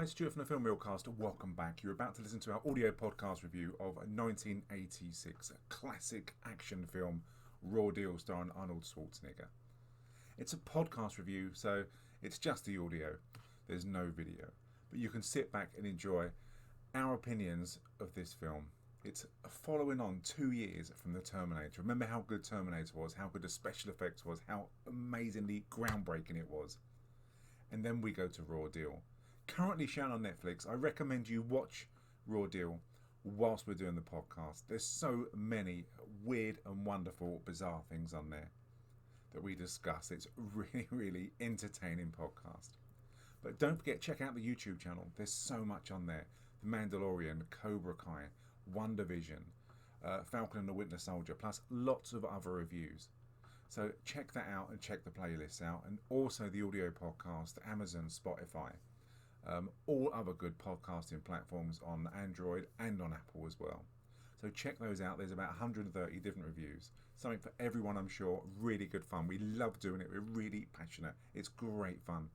Stu from the Film Reelcast. Welcome back. You're about to listen to our audio podcast review of 1986, a classic action film, Raw Deal, starring Arnold Schwarzenegger. It's a podcast review, so it's just the audio. There's no video. But you can sit back and enjoy our opinions of this film. It's following on 2 years from the Terminator. Remember how good Terminator was, how good the special effects was, how amazingly groundbreaking it was. And then we go to Raw Deal. Currently shown on Netflix. I recommend you watch Raw Deal whilst we're doing the podcast. There's so many weird and wonderful, bizarre things on there that we discuss. It's really, really entertaining podcast. But don't forget, check out the YouTube channel. There's so much on there. The Mandalorian, Cobra Kai, WandaVision, Falcon and the Winter Soldier, plus lots of other reviews. So check that out and check the playlists out. And also the audio podcast, Amazon, Spotify. All other good podcasting platforms on Android and on Apple as well. So check those out. There's about 130 different reviews. Something for everyone, I'm sure. Really good fun. We love doing it. We're really passionate. It's great fun.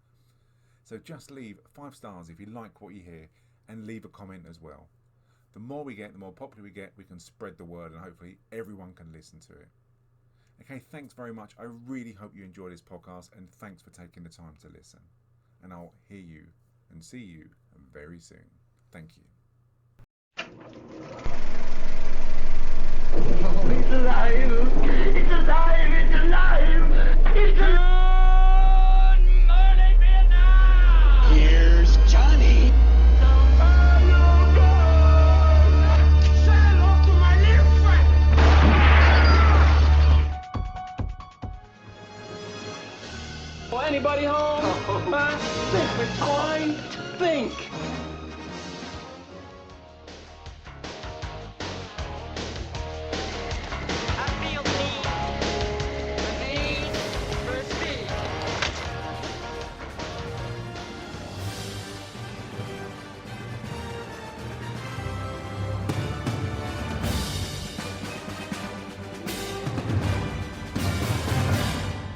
So just leave 5 stars if you like what you hear, and leave a comment as well. The more we get, the more popular we get, we can spread the word, and hopefully everyone can listen to it. Okay, thanks very much. I really hope you enjoy this podcast, and thanks for taking the time to listen. And I'll hear you and see you very soon. Thank you. Oh, it's alive! It's alive! It's alive! It's alive! Good morning, Vietnam! Here's Johnny! So far you go! Say hello to my little friend! Oh, anybody home? Think it's fine. Think. I feel the need for speed.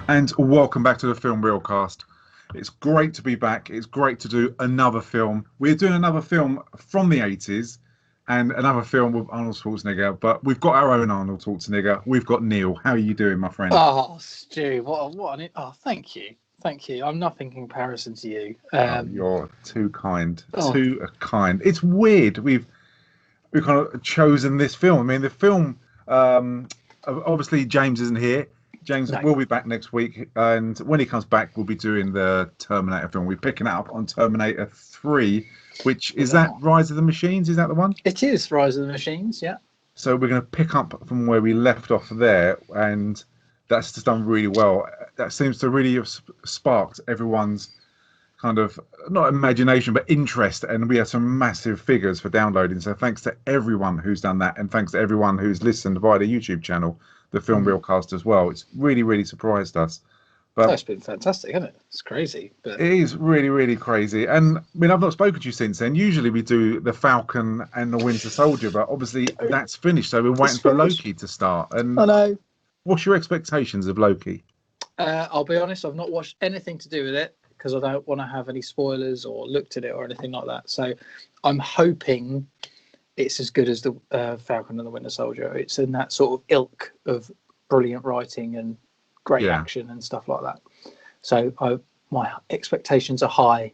And welcome back to the Film Reelcast. It's great to be back. It's great to do another film. We're doing another film from the 80s and another film with Arnold Schwarzenegger, but we've got our own Arnold Schwarzenegger. We've got Neil. How are you doing, my friend? Oh, Stu, thank you. Thank you. I'm nothing in comparison to you. You're too kind. Too kind. It's weird. We've kind of chosen this film. I mean, the film, obviously James isn't here. James will be back next week, and when he comes back, we'll be doing the Terminator film. We're picking it up on Terminator 3, which is that Rise of the Machines? Is that the one? It is Rise of the Machines, yeah. So we're going to pick up from where we left off there, and that's just done really well. That seems to really have sparked everyone's kind of, not imagination, but interest, and we had some massive figures for downloading. So thanks to everyone who's done that, and thanks to everyone who's listened via the YouTube channel, the Film Reelcast as well. It's really, really surprised us. But it's been fantastic, hasn't it? It's crazy. But it is really, really crazy. And I mean, I've not spoken to you since then. Usually we do the Falcon and the Winter Soldier, but obviously that's finished. So we're waiting for Loki to start. And I know. What's your expectations of Loki? I'll be honest, I've not watched anything to do with it because I don't want to have any spoilers or looked at it or anything like that. So I'm hoping it's as good as the Falcon and the Winter Soldier. It's in that sort of ilk of brilliant writing and great action and stuff like that. So my expectations are high.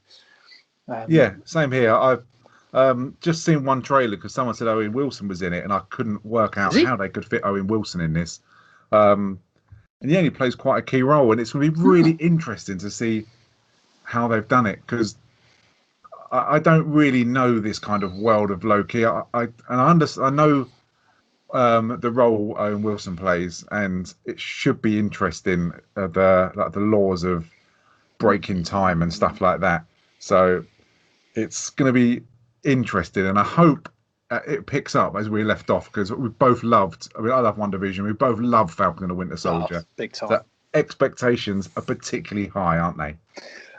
Same here. I've just seen one trailer because someone said Owen Wilson was in it, and I couldn't work out how they could fit Owen Wilson in this. And he only plays quite a key role, and it's going to be really interesting to see how they've done it, because I don't really know this kind of world of Loki. I know the role Owen Wilson plays, and it should be interesting. The laws of breaking time and stuff like that. So it's going to be interesting, and I hope it picks up as we left off, because we both loved. I mean, I love WandaVision. We both love Falcon and the Winter Soldier. Big time. So expectations are particularly high, aren't they?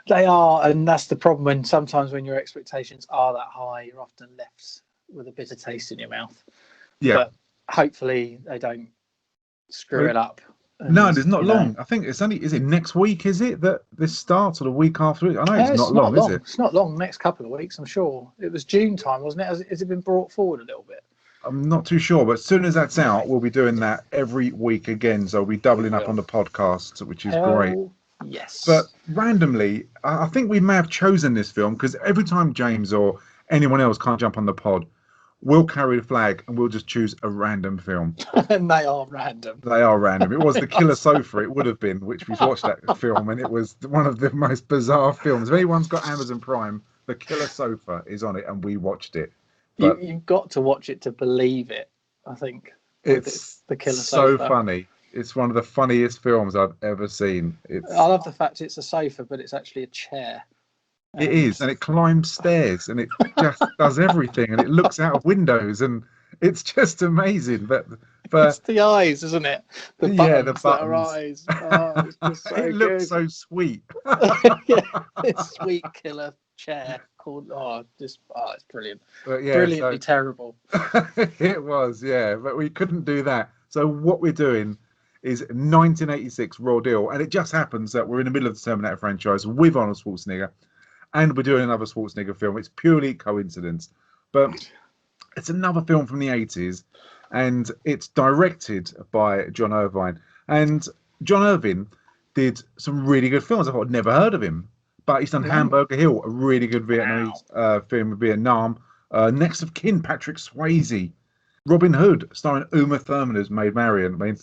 They are, and that's the problem. When sometimes when your expectations are that high, you're often left with a bitter taste in your mouth. Yeah. But hopefully they don't screw it up No, it's not long. I think it's only. Is it next week? Is it that this starts or the week after? I know it's not long, is it? It's not long. Next couple of weeks, I'm sure. It was June time, wasn't it? Has it been brought forward a little bit? I'm not too sure, but as soon as that's out, we'll be doing that every week again. So we'll be doubling up on the podcasts, which is great. Yes. But randomly, I think we may have chosen this film because every time James or anyone else can't jump on the pod, we'll carry the flag and we'll just choose a random film. And they are random. They are random. It was The Killer Sofa, it would have been, which we've watched that film, and it was one of the most bizarre films. If anyone's got Amazon Prime, The Killer Sofa is on it, and we watched it. But you've got to watch it to believe it, I think. It's The Killer so Sofa. funny. It's one of the funniest films I've ever seen. I love the fact it's a sofa, but it's actually a chair. It is, and it climbs stairs, and it just does everything, and it looks out of windows, and it's just amazing. But it's the eyes, isn't it? The buttons that are buttons. Eyes. Oh, it's just so it looks so sweet. Yeah, it's sweet killer chair called. It's brilliant. But yeah, brilliantly terrible. It was, yeah, but we couldn't do that. So what we're doing is 1986 Raw Deal, and it just happens that we're in the middle of the Terminator franchise with Arnold Schwarzenegger. And we're doing another Schwarzenegger film. It's purely coincidence. But it's another film from the 80s. And it's directed by John Irvine. And John Irvine did some really good films. I thought I'd never heard of him. But he's done Hamburger Hill, a really good Vietnamese film of Vietnam. Next of Kin, Patrick Swayze. Robin Hood, starring Uma Thurman, who's Maid Marian. I mean,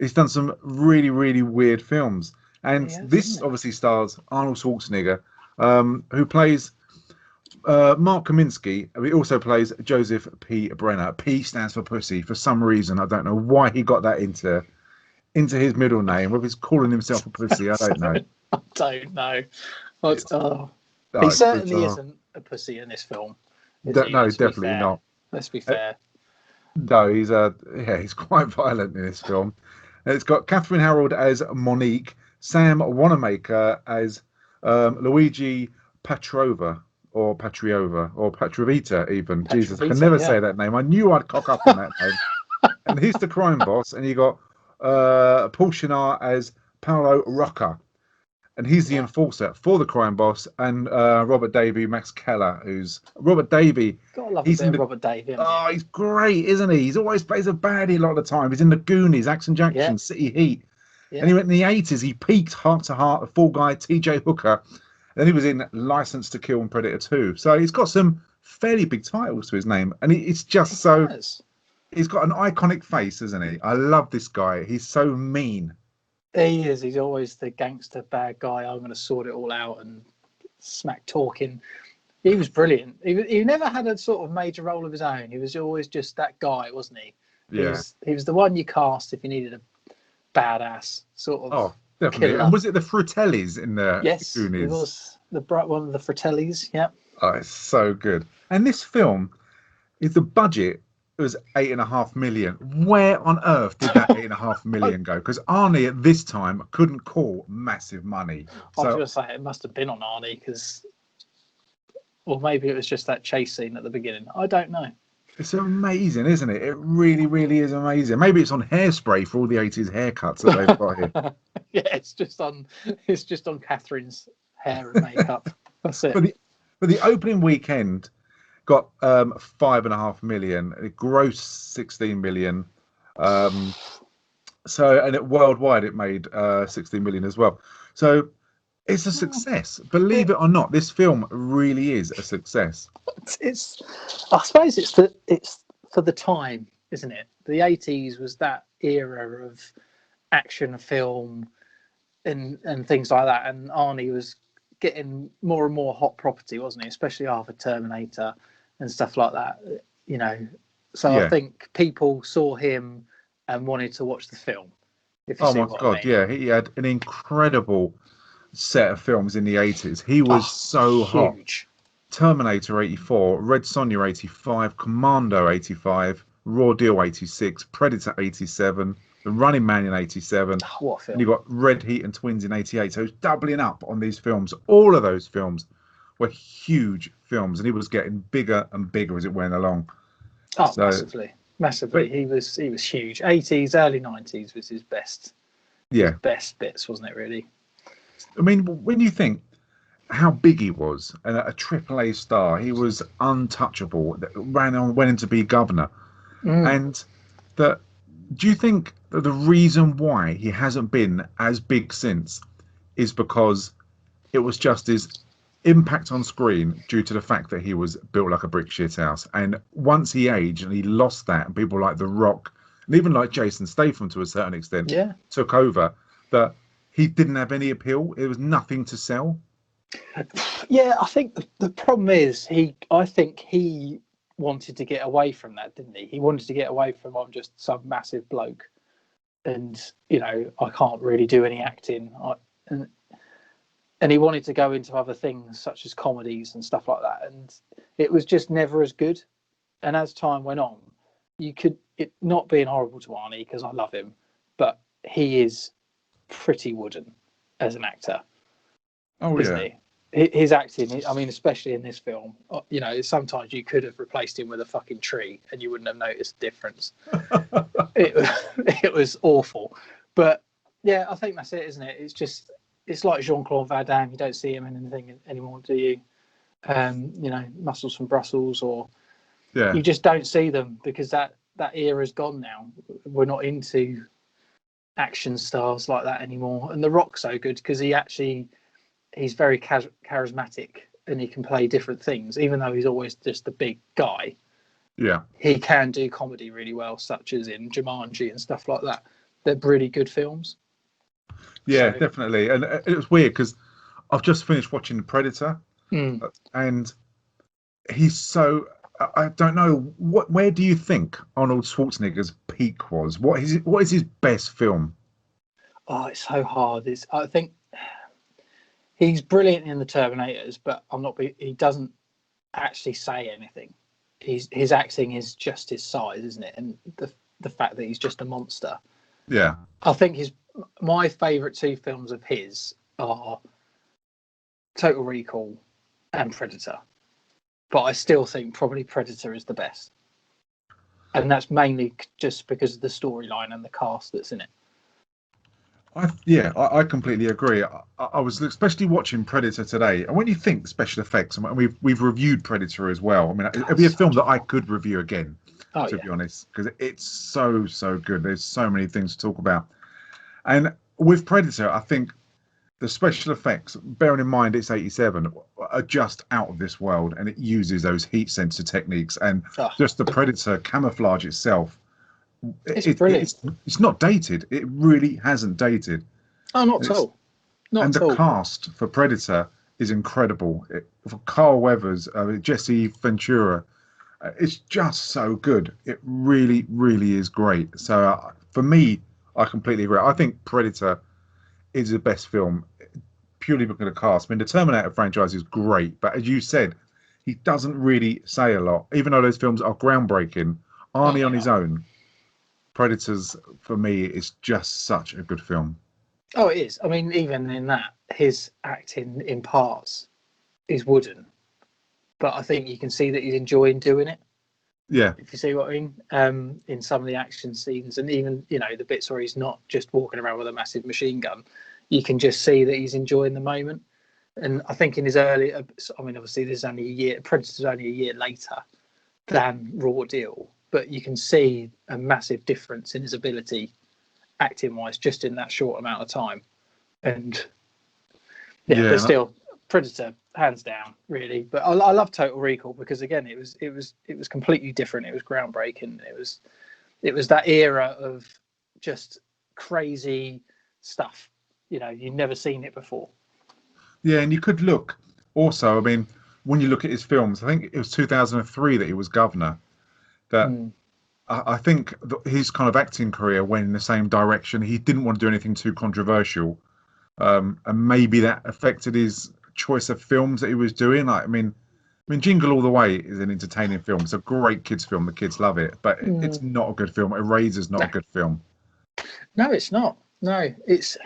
he's done some really, really weird films. And this obviously stars Arnold Schwarzenegger, who plays Mark Kaminski. He also plays Joseph P. Brenner. P stands for pussy for some reason. I don't know why he got that into his middle name. Whether he's calling himself a pussy, I don't know. I don't know. He certainly isn't a pussy in this film. No, definitely not. Let's be fair. No, he's quite violent in this film. It's got Catherine Harold as Monique, Sam Wanamaker as Luigi Patrovita or Patrovita even. Jesus, I can never say that name. I knew I'd cock up on that name. And he's the crime boss, and you got Paul Shinar as Paolo Rocca, and he's the enforcer for the crime boss, and Robert Davi, Max Keller, who's Robert Davi. Gotta love a bit of Robert Davi. Oh, he's great, isn't he? He's always plays a baddie a lot of the time. He's in the Goonies, Action Jackson, City Heat. Yeah. And he went in the 80s. He peaked Heart to Heart, a Fall Guy, T.J. Hooker. Then he was in License to Kill and Predator 2. So he's got some fairly big titles to his name. And it's just he's got an iconic face, isn't he? I love this guy. He's so mean. He is. He's always the gangster bad guy. I'm going to sort it all out and smack talking. He was brilliant. He never had a sort of major role of his own. He was always just that guy, wasn't he? He was the one you cast if you needed a badass sort of. Oh, definitely. Killer. And was it the Fratellis in the Yes, Goonies? It was the bright one of the Fratellis. Yeah. Oh, it's so good. And this film is the budget was $8.5 million. Where on earth did that $8.5 million go? Because Arnie at this time couldn't call massive money. I was going to say it must have been on Arnie or maybe it was just that chase scene at the beginning. I don't know. It's amazing, isn't it? It really, really is amazing. Maybe it's on Hairspray for all the 80s haircuts that they've got here. Yeah, it's just on Catherine's hair and makeup. That's it. But the opening weekend got $5.5 million. It grossed $16 million. And worldwide it made $16 million as well. So it's a success. Believe it or not, this film really is a success. I suppose it's for the time, isn't it? The 80s was that era of action film and things like that, and Arnie was getting more and more hot property, wasn't he? Especially after Terminator and stuff like that, you know. So I think people saw him and wanted to watch the film. Oh my God, yeah, he had an incredible set of films in the 80s. He was so hot. Terminator 84, Red Sonja 85, Commando 85, Raw Deal 86, Predator 87, The Running Man in 87. What film? And you got Red Heat and Twins in 88. So he's doubling up on these films. All of those films were huge films, and he was getting bigger and bigger as it went along. Oh, so, massively. He was huge. 80s, early 90s was his best Yeah. his best bits, wasn't it? Really. I mean, when you think how big he was, and a AAA star, he was untouchable. Went on to be governor, and that. Do you think that the reason why he hasn't been as big since is because it was just his impact on screen due to the fact that he was built like a brick shithouse, and once he aged and he lost that, and people like The Rock and even like Jason Statham to a certain extent took over, that he didn't have any appeal. It was nothing to sell. Yeah, I think the problem is I think he wanted to get away from that, didn't he? He wanted to get away from I'm just some massive bloke, and I can't really do any acting. And he wanted to go into other things such as comedies and stuff like that, and it was just never as good. And as time went on, it not being horrible to Arnie, because I love him, but he is pretty wooden as an actor. Oh, isn't yeah. he? His acting, I mean, especially in this film, sometimes you could have replaced him with a fucking tree and you wouldn't have noticed the difference. It was awful. But yeah, I think that's it, isn't it? It's like Jean-Claude Van Damme. You don't see him in anything anymore, do you? Muscles from Brussels, or you just don't see them because that era's gone now. We're not into action stars like that anymore. And The Rock's so good because he's very charismatic and he can play different things, even though he's always just the big guy. Yeah. He can do comedy really well, such as in Jumanji and stuff like that. They're really good films. Yeah, definitely. And it was weird because I've just finished watching Predator, and he's so. I don't know where do you think Arnold Schwarzenegger's peak was? What is his best film? Oh, it's so hard. I think he's brilliant in the Terminators, but he doesn't actually say anything. His acting is just his size, isn't it? And the fact that he's just a monster. Yeah. I think my favourite two films of his are Total Recall and Predator. But I still think probably Predator is the best. And that's mainly just because of the storyline and the cast that's in it. I completely agree. I was especially watching Predator today, and when you think special effects, and we've reviewed Predator as well. I mean, it'd be a film that I could review again, to be honest, because it's so good. There's so many things to talk about, and with Predator, I think the special effects, bearing in mind it's 87, are just out of this world, and it uses those heat sensor techniques and just the Predator camouflage itself. It's brilliant. It's not dated. It really hasn't dated. Oh, not at all. And the cast for Predator is incredible. For Carl Weathers, Jesse Ventura, it's just so good. It really, really is great. So for me, I completely agree. I think Predator is the best film purely because of the cast. I mean, the Terminator franchise is great, but as you said, he doesn't really say a lot. Even though those films are groundbreaking, Arnie on his own. Predators, for me, is just such a good film. Oh, it is. I mean, even in that, his acting in parts is wooden. But I think you can see that he's enjoying doing it. Yeah. If you see what I mean. In some of the action scenes, and even, the bits where he's not just walking around with a massive machine gun, you can just see that he's enjoying the moment. And I think in his early, obviously there's only a year, Predator's only a year later than Raw Deal. But you can see a massive difference in his ability, acting-wise, just in that short amount of time. And but still, Predator, hands down, really. But I love Total Recall because again, it was completely different. It was groundbreaking. It was that era of just crazy stuff. You'd never seen it before. Yeah, and you could look also. I mean, when you look at his films, I think it was 2003 that he was governor. That I think his kind of acting career went in the same direction. He didn't want to do anything too controversial, and maybe that affected his choice of films that he was doing. I mean, Jingle All the Way is an entertaining film. It's a great kids' film. The kids love it, but it's not a good film. Eraser's not a good film. No, it's not. No, that's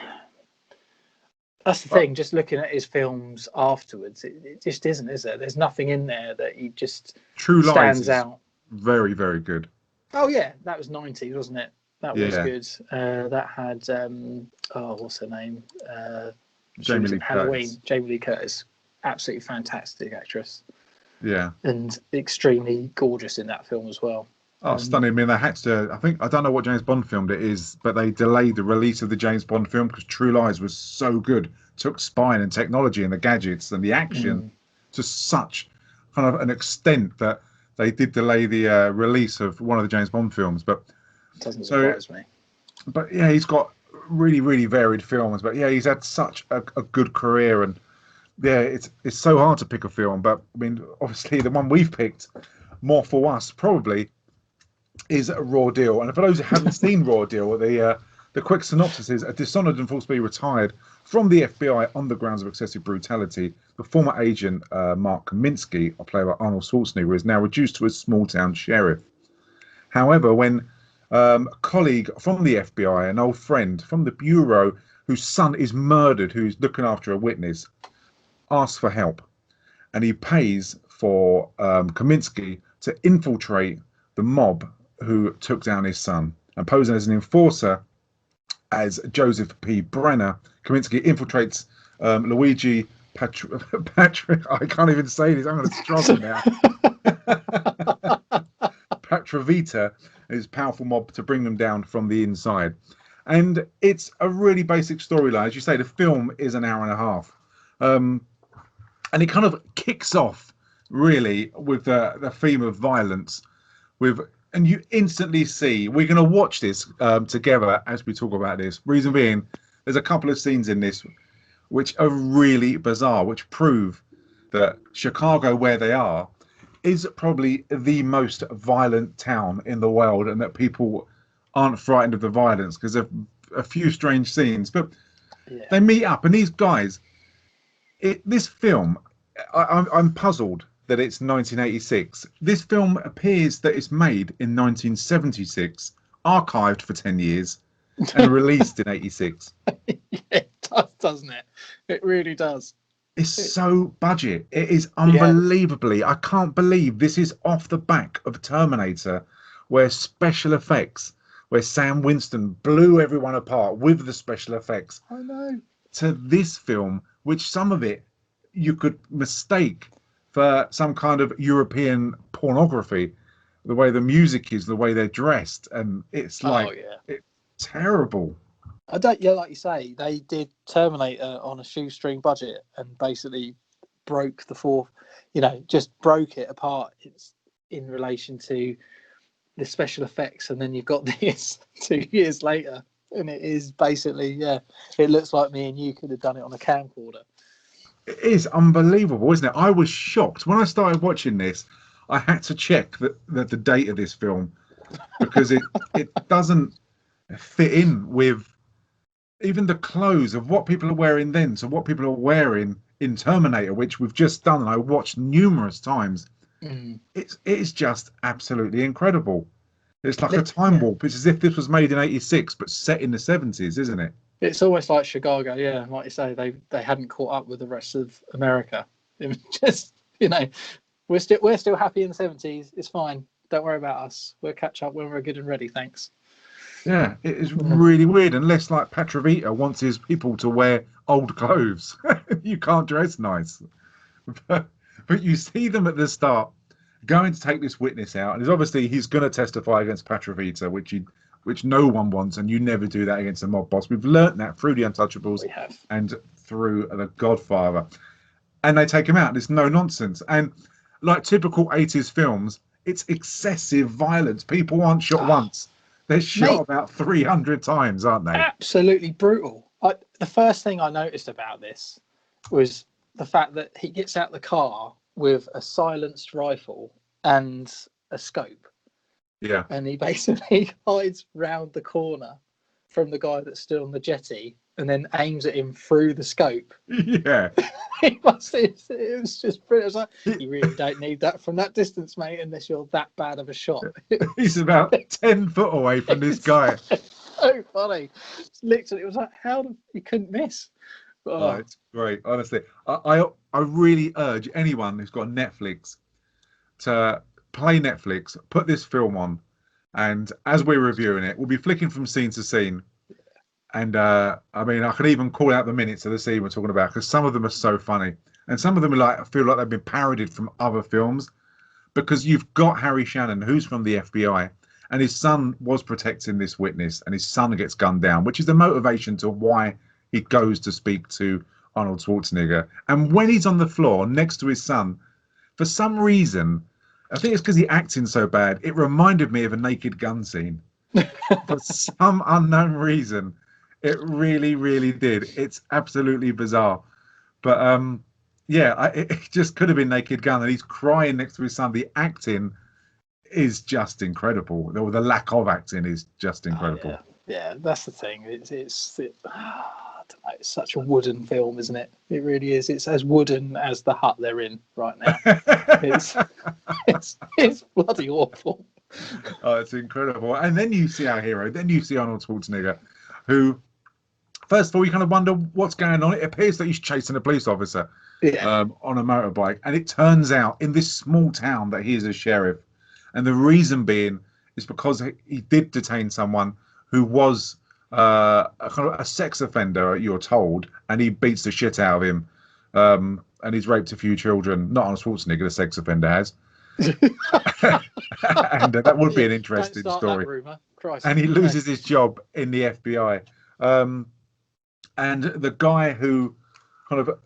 the thing. Just looking at his films afterwards, it just isn't, is there? There's nothing in there that he just True Lies stands out. Very, very good. Oh yeah, that was 90s, wasn't it? That was Yeah. good. That had what's her name? She Jamie was Lee in Halloween. Curtis. Jamie Lee Curtis, absolutely fantastic actress, Yeah. and extremely gorgeous in that film as well. Oh, stunning. I mean, they had to, I don't know what James Bond film it is, but they delayed the release of the James Bond film because True Lies was so good. Took spine and technology and the gadgets and the action to such kind of an extent that they did delay the release of one of the James Bond films. But Doesn't surprise me. But yeah, he's got really, really varied films. But yeah, he's had such a good career, and yeah, it's so hard to pick a film. But I mean, obviously, the one we've picked more for us probably is a Raw Deal. And for those who haven't seen Raw Deal, the quick synopsis is: a dishonored and forcibly retired from the FBI on the grounds of excessive brutality, the former agent Mark Kaminski, played by Arnold Schwarzenegger, is now reduced to a small town sheriff. However, when a colleague from the FBI, an old friend from the bureau whose son is murdered, who's looking after a witness, asks for help, and he pays for Kaminski to infiltrate the mob who took down his son. And posing as an enforcer as Joseph P. Brenner, Kaminski infiltrates Luigi Patrovita. I can't even say this. I'm going to struggle now. Patrovita, his powerful mob, to bring them down from the inside. And it's a really basic storyline. As you say, the film is an hour and a half. And it kind of kicks off really with the theme of violence. And you instantly see, we're going to watch this together as we talk about this. Reason being, there's a couple of scenes in this which are really bizarre, which prove that Chicago, where they are, is probably the most violent town in the world, and that people aren't frightened of the violence because of a few strange scenes. But they meet up, and these guys, this film, I'm puzzled that it's 1986. This film appears that it's made in 1976, archived for 10 years, and released in 86. Yeah, it does, doesn't it? It really does. It's so budget. It is unbelievably. I can't believe this is off the back of Terminator, where special effects, where Sam Winston blew everyone apart with the special effects. I know. To this film, which some of it you could mistake for some kind of European pornography, the way the music is, the way they're dressed, and it's like it's terrible. I don't. Yeah, like you say, they did Terminator on a shoestring budget and basically broke the fourth. Just broke it apart. It's in relation to the special effects, and then you've got this 2 years later, and it is basically it looks like me and you could have done it on a camcorder. It is unbelievable, isn't it? I was shocked when I started watching this. I had to check the date of this film because it doesn't fit in with even the clothes of what people are wearing then to what people are wearing in Terminator, which we've just done and I watched numerous times. It is just absolutely incredible. It's like a time warp. It's as if this was made in 86 but set in the 70s, isn't it? It's almost like Chicago, like you say, they hadn't caught up with the rest of America. It was just, we're still happy in the 70s. It's fine. Don't worry about us. We'll catch up when we're good and ready. Thanks. Yeah, it is really weird. Unless like Patrovita wants his people to wear old clothes, you can't dress nice. But you see them at the start going to take this witness out, and obviously he's going to testify against Patrovita, which no one wants, and you never do that against a mob boss. We've learnt that through The Untouchables and through The Godfather. And they take him out, and it's no nonsense. And like typical 80s films, it's excessive violence. People aren't shot once. They're shot about 300 times, aren't they? Absolutely brutal. The first thing I noticed about this was the fact that he gets out the car with a silenced rifle and a scope. Yeah. And he basically hides round the corner from the guy that's still on the jetty and then aims at him through the scope. Yeah. It was just brilliant. I was like, you really don't need that from that distance, mate, unless you're that bad of a shot. He's about 10 foot away from this guy. So funny. Literally, it was like, you couldn't miss. Oh, it's great. Honestly, I really urge anyone who's got Netflix to play Netflix, put this film on, And as we're reviewing it, we'll be flicking from scene to scene. And I mean, I can even call out the minutes of the scene we're talking about because some of them are so funny, and some of them are like I feel like they've been parodied from other films. Because you've got Harry Shannon, who's from the FBI, and his son was protecting this witness, and his son gets gunned down, which is the motivation to why he goes to speak to Arnold Schwarzenegger. And when he's on the floor next to his son, for some reason, I think it's because he's acting so bad, it reminded me of a Naked Gun scene. For some unknown reason, it really, really did. It's absolutely bizarre. But yeah, it just could have been Naked Gun, and he's crying next to his son. The acting is just incredible, or the lack of acting is just incredible. Oh, yeah, that's the thing. I don't know, it's such a wooden film, isn't it? It really is. It's as wooden as the hut they're in right now. it's bloody awful. Oh, it's incredible. And then you see our hero. Then you see Arnold Schwarzenegger, who, first of all, you kind of wonder what's going on. It appears that he's chasing a police officer. Yeah. On a motorbike, and it turns out in this small town that he is a sheriff, and the reason being is because he did detain someone who was a kind of a sex offender, you're told, and he beats the shit out of him, and he's raped a few children. Not Arnold Schwarzenegger, the sex offender has, and that would be an interesting story. And he loses his job in the FBI, and the guy who kind of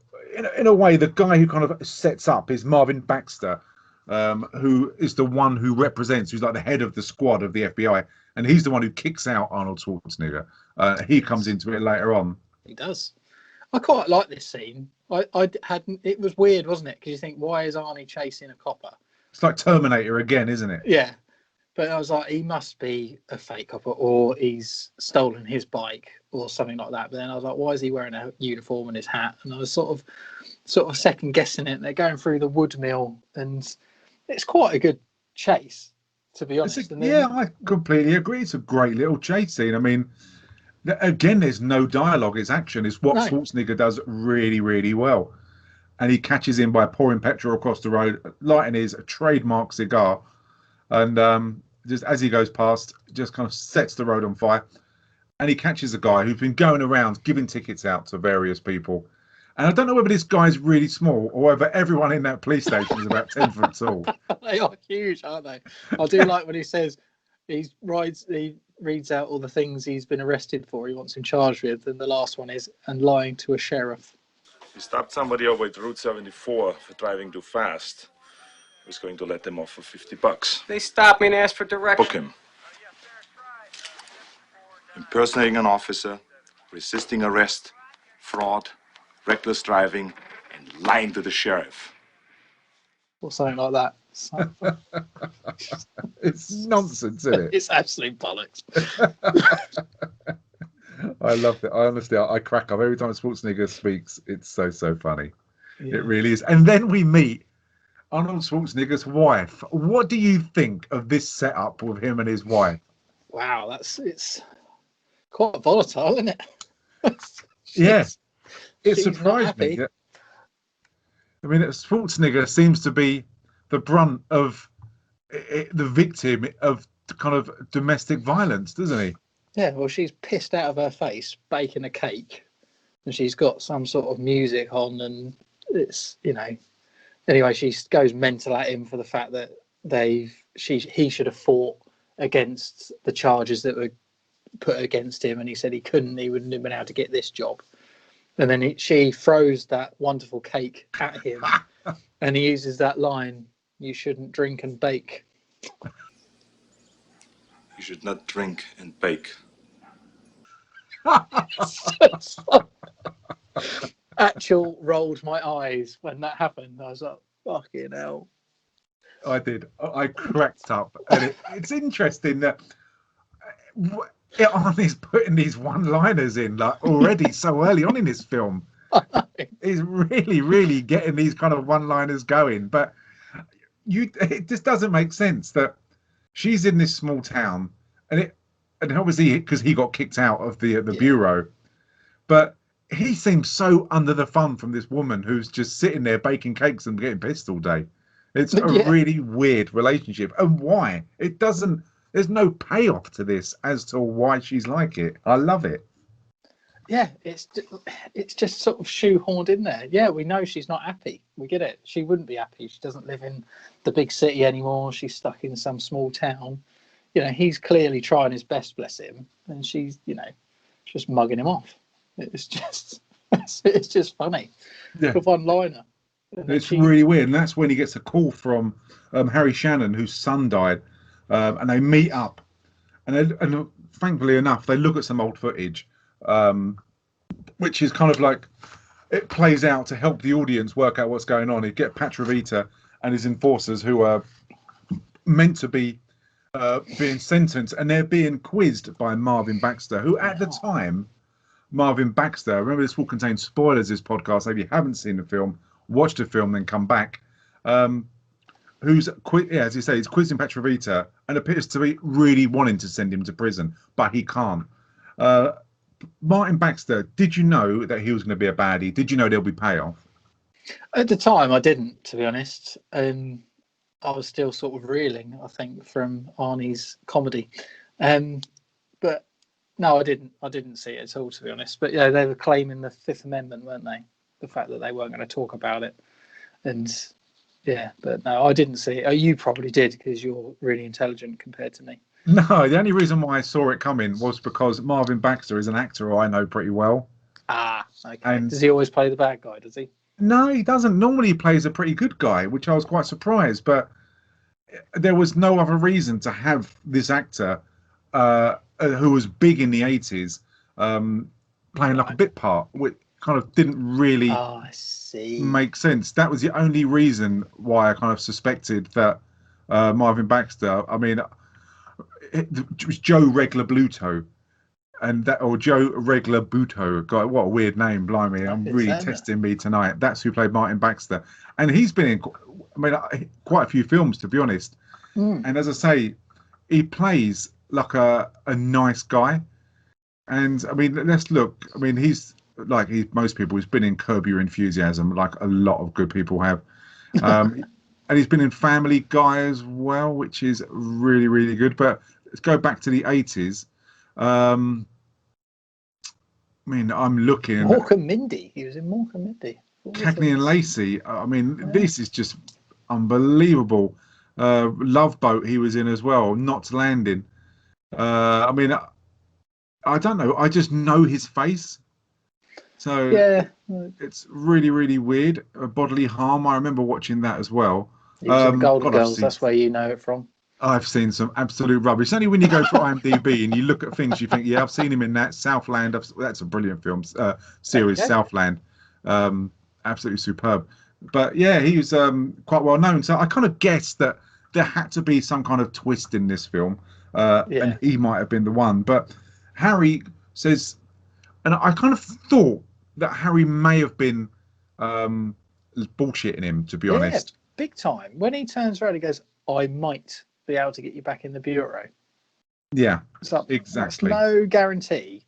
in a way, the guy who kind of sets up is Marvin Baxter, who is the one who represents, who's like the head of the squad of the FBI, and he's the one who kicks out Arnold Schwarzenegger. He comes into it later on. He does. I quite like this scene. I hadn't. It was weird, wasn't it? Because you think, why is Arnie chasing a copper? It's like Terminator again, isn't it? Yeah. But I was like, he must be a fake copper, or he's stolen his bike, or something like that. But then I was like, why is he wearing a uniform and his hat? And I was sort of second guessing it. And they're going through the wood mill, and it's quite a good chase, to be honest. Yeah, I completely agree. It's a great little chase scene. I mean, again, there's no dialogue. It's action. It's what Schwarzenegger does really, really well. And he catches him by pouring petrol across the road, lighting his trademark cigar. And just as he goes past, just kind of sets the road on fire. And he catches a guy who's been going around giving tickets out to various people. And I don't know whether this guy's really small or whether everyone in that police station is about 10 foot tall. They are huge, aren't they? I do like when he says he reads out all the things he's been arrested for, he wants him charged with. And the last one is, and lying to a sheriff. He stopped somebody over at Route 74 for driving too fast. I was going to let them off for $50. They stopped me and asked for directions. Book him. Impersonating an officer, resisting arrest, fraud, reckless driving, and lying to the sheriff. Or something like that. It's nonsense, isn't it? It's absolute bollocks. I love it. I crack up every time Schwarzenegger speaks. It's so funny. Yeah. It really is. And then we meet Arnold Schwarzenegger's wife. What do you think of this setup with him and his wife? Wow, it's quite volatile, isn't it? Yes, it surprised me. I mean, Schwarzenegger seems to be the brunt of the victim of kind of domestic violence, doesn't he? Yeah, well, she's pissed out of her face baking a cake, and she's got some sort of music on, and it's, you know. Anyway, she goes mental at him for the fact that he should have fought against the charges that were put against him, and he said he couldn't. He wouldn't have been able to get this job. And then she throws that wonderful cake at him, and he uses that line: "You shouldn't drink and bake." You should not drink and bake. Actual rolled my eyes when that happened. I was like, fucking hell. I did. I cracked up. And it's interesting that Arnie's putting these one-liners in like already so early on in this film. He's really, really getting these kind of one-liners going. But it just doesn't make sense that she's in this small town, and obviously because he got kicked out of the bureau, but he seems so under the thumb from this woman who's just sitting there baking cakes and getting pissed all day. It's a really weird relationship. And why? It doesn't There's no payoff to this as to why she's like it. I love it. Yeah, it's just sort of shoehorned in there. Yeah, we know she's not happy. We get it. She wouldn't be happy. She doesn't live in the big city anymore. She's stuck in some small town. You know, he's clearly trying his best, bless him, and she's, you know, just mugging him off. It's just funny. Yeah. The one-liner. It's really weird, and that's when he gets a call from Harry Shannon, whose son died, and they meet up, and thankfully enough, they look at some old footage, which is kind of like it plays out to help the audience work out what's going on. You get Patrovita and his enforcers, who are meant to be being sentenced, and they're being quizzed by Marvin Baxter, who at the time, Marvin Baxter, remember this will contain spoilers, this podcast, so if you haven't seen the film, watch the film, then come back. Who's, as you say, he's quizzing Patrovita and appears to be really wanting to send him to prison, but he can't. Martin Baxter, did you know that he was going to be a baddie? Did you know there'll be payoff? At the time, I didn't, to be honest. I was still sort of reeling, I think, from Arnie's comedy. But no, I didn't see it at all, to be honest. But yeah, they were claiming the Fifth Amendment, weren't they? The fact that they weren't going to talk about it. And yeah, but no, I didn't see it. Oh, you probably did, because you're really intelligent compared to me. No, the only reason why I saw it coming was because Marvin Baxter is an actor who I know pretty well. Ah, okay. And does he always play the bad guy, does he? No, he doesn't. Normally he plays a pretty good guy, which I was quite surprised. But there was no other reason to have this actor who was big in the 80s playing like a bit part, which kind of didn't really make sense. That was the only reason why I kind of suspected that Marvin Baxter, I mean, it was Joe Regler Bluto. Or Joe Regler Buto. God, what a weird name, blimey. I'm really testing me tonight. That's who played Martin Baxter. And he's been in, quite a few films, to be honest. And as I say, he plays like a nice guy. And I mean, let's look. I mean, he's like most people. He's been in Curb Your Enthusiasm, like a lot of good people have. And he's been in Family Guy as well, which is really, really good. But let's go back to the 80s. I mean, I'm looking. Mork and Mindy. He was in Mork and Mindy. Cagney and Lacey. I mean, this is just unbelievable. Love Boat. He was in as well. Knots Landing. I mean, I don't know. I just know his face. So yeah, it's really, really weird. Bodily Harm. I remember watching that as well. He was in Golden Girls. That's where you know it from. I've seen some absolute rubbish. It's only when you go for IMDb and you look at things, you think, yeah, I've seen him in that. Southland, that's a brilliant film series, okay. Southland. Absolutely superb. But yeah, he was quite well known. So I kind of guessed that there had to be some kind of twist in this film. And he might have been the one. But Harry says, and I kind of thought that Harry may have been bullshitting him, to be honest. Big time. When he turns around, he goes, I might be able to get you back in the bureau. Yeah, like, exactly. There's no guarantee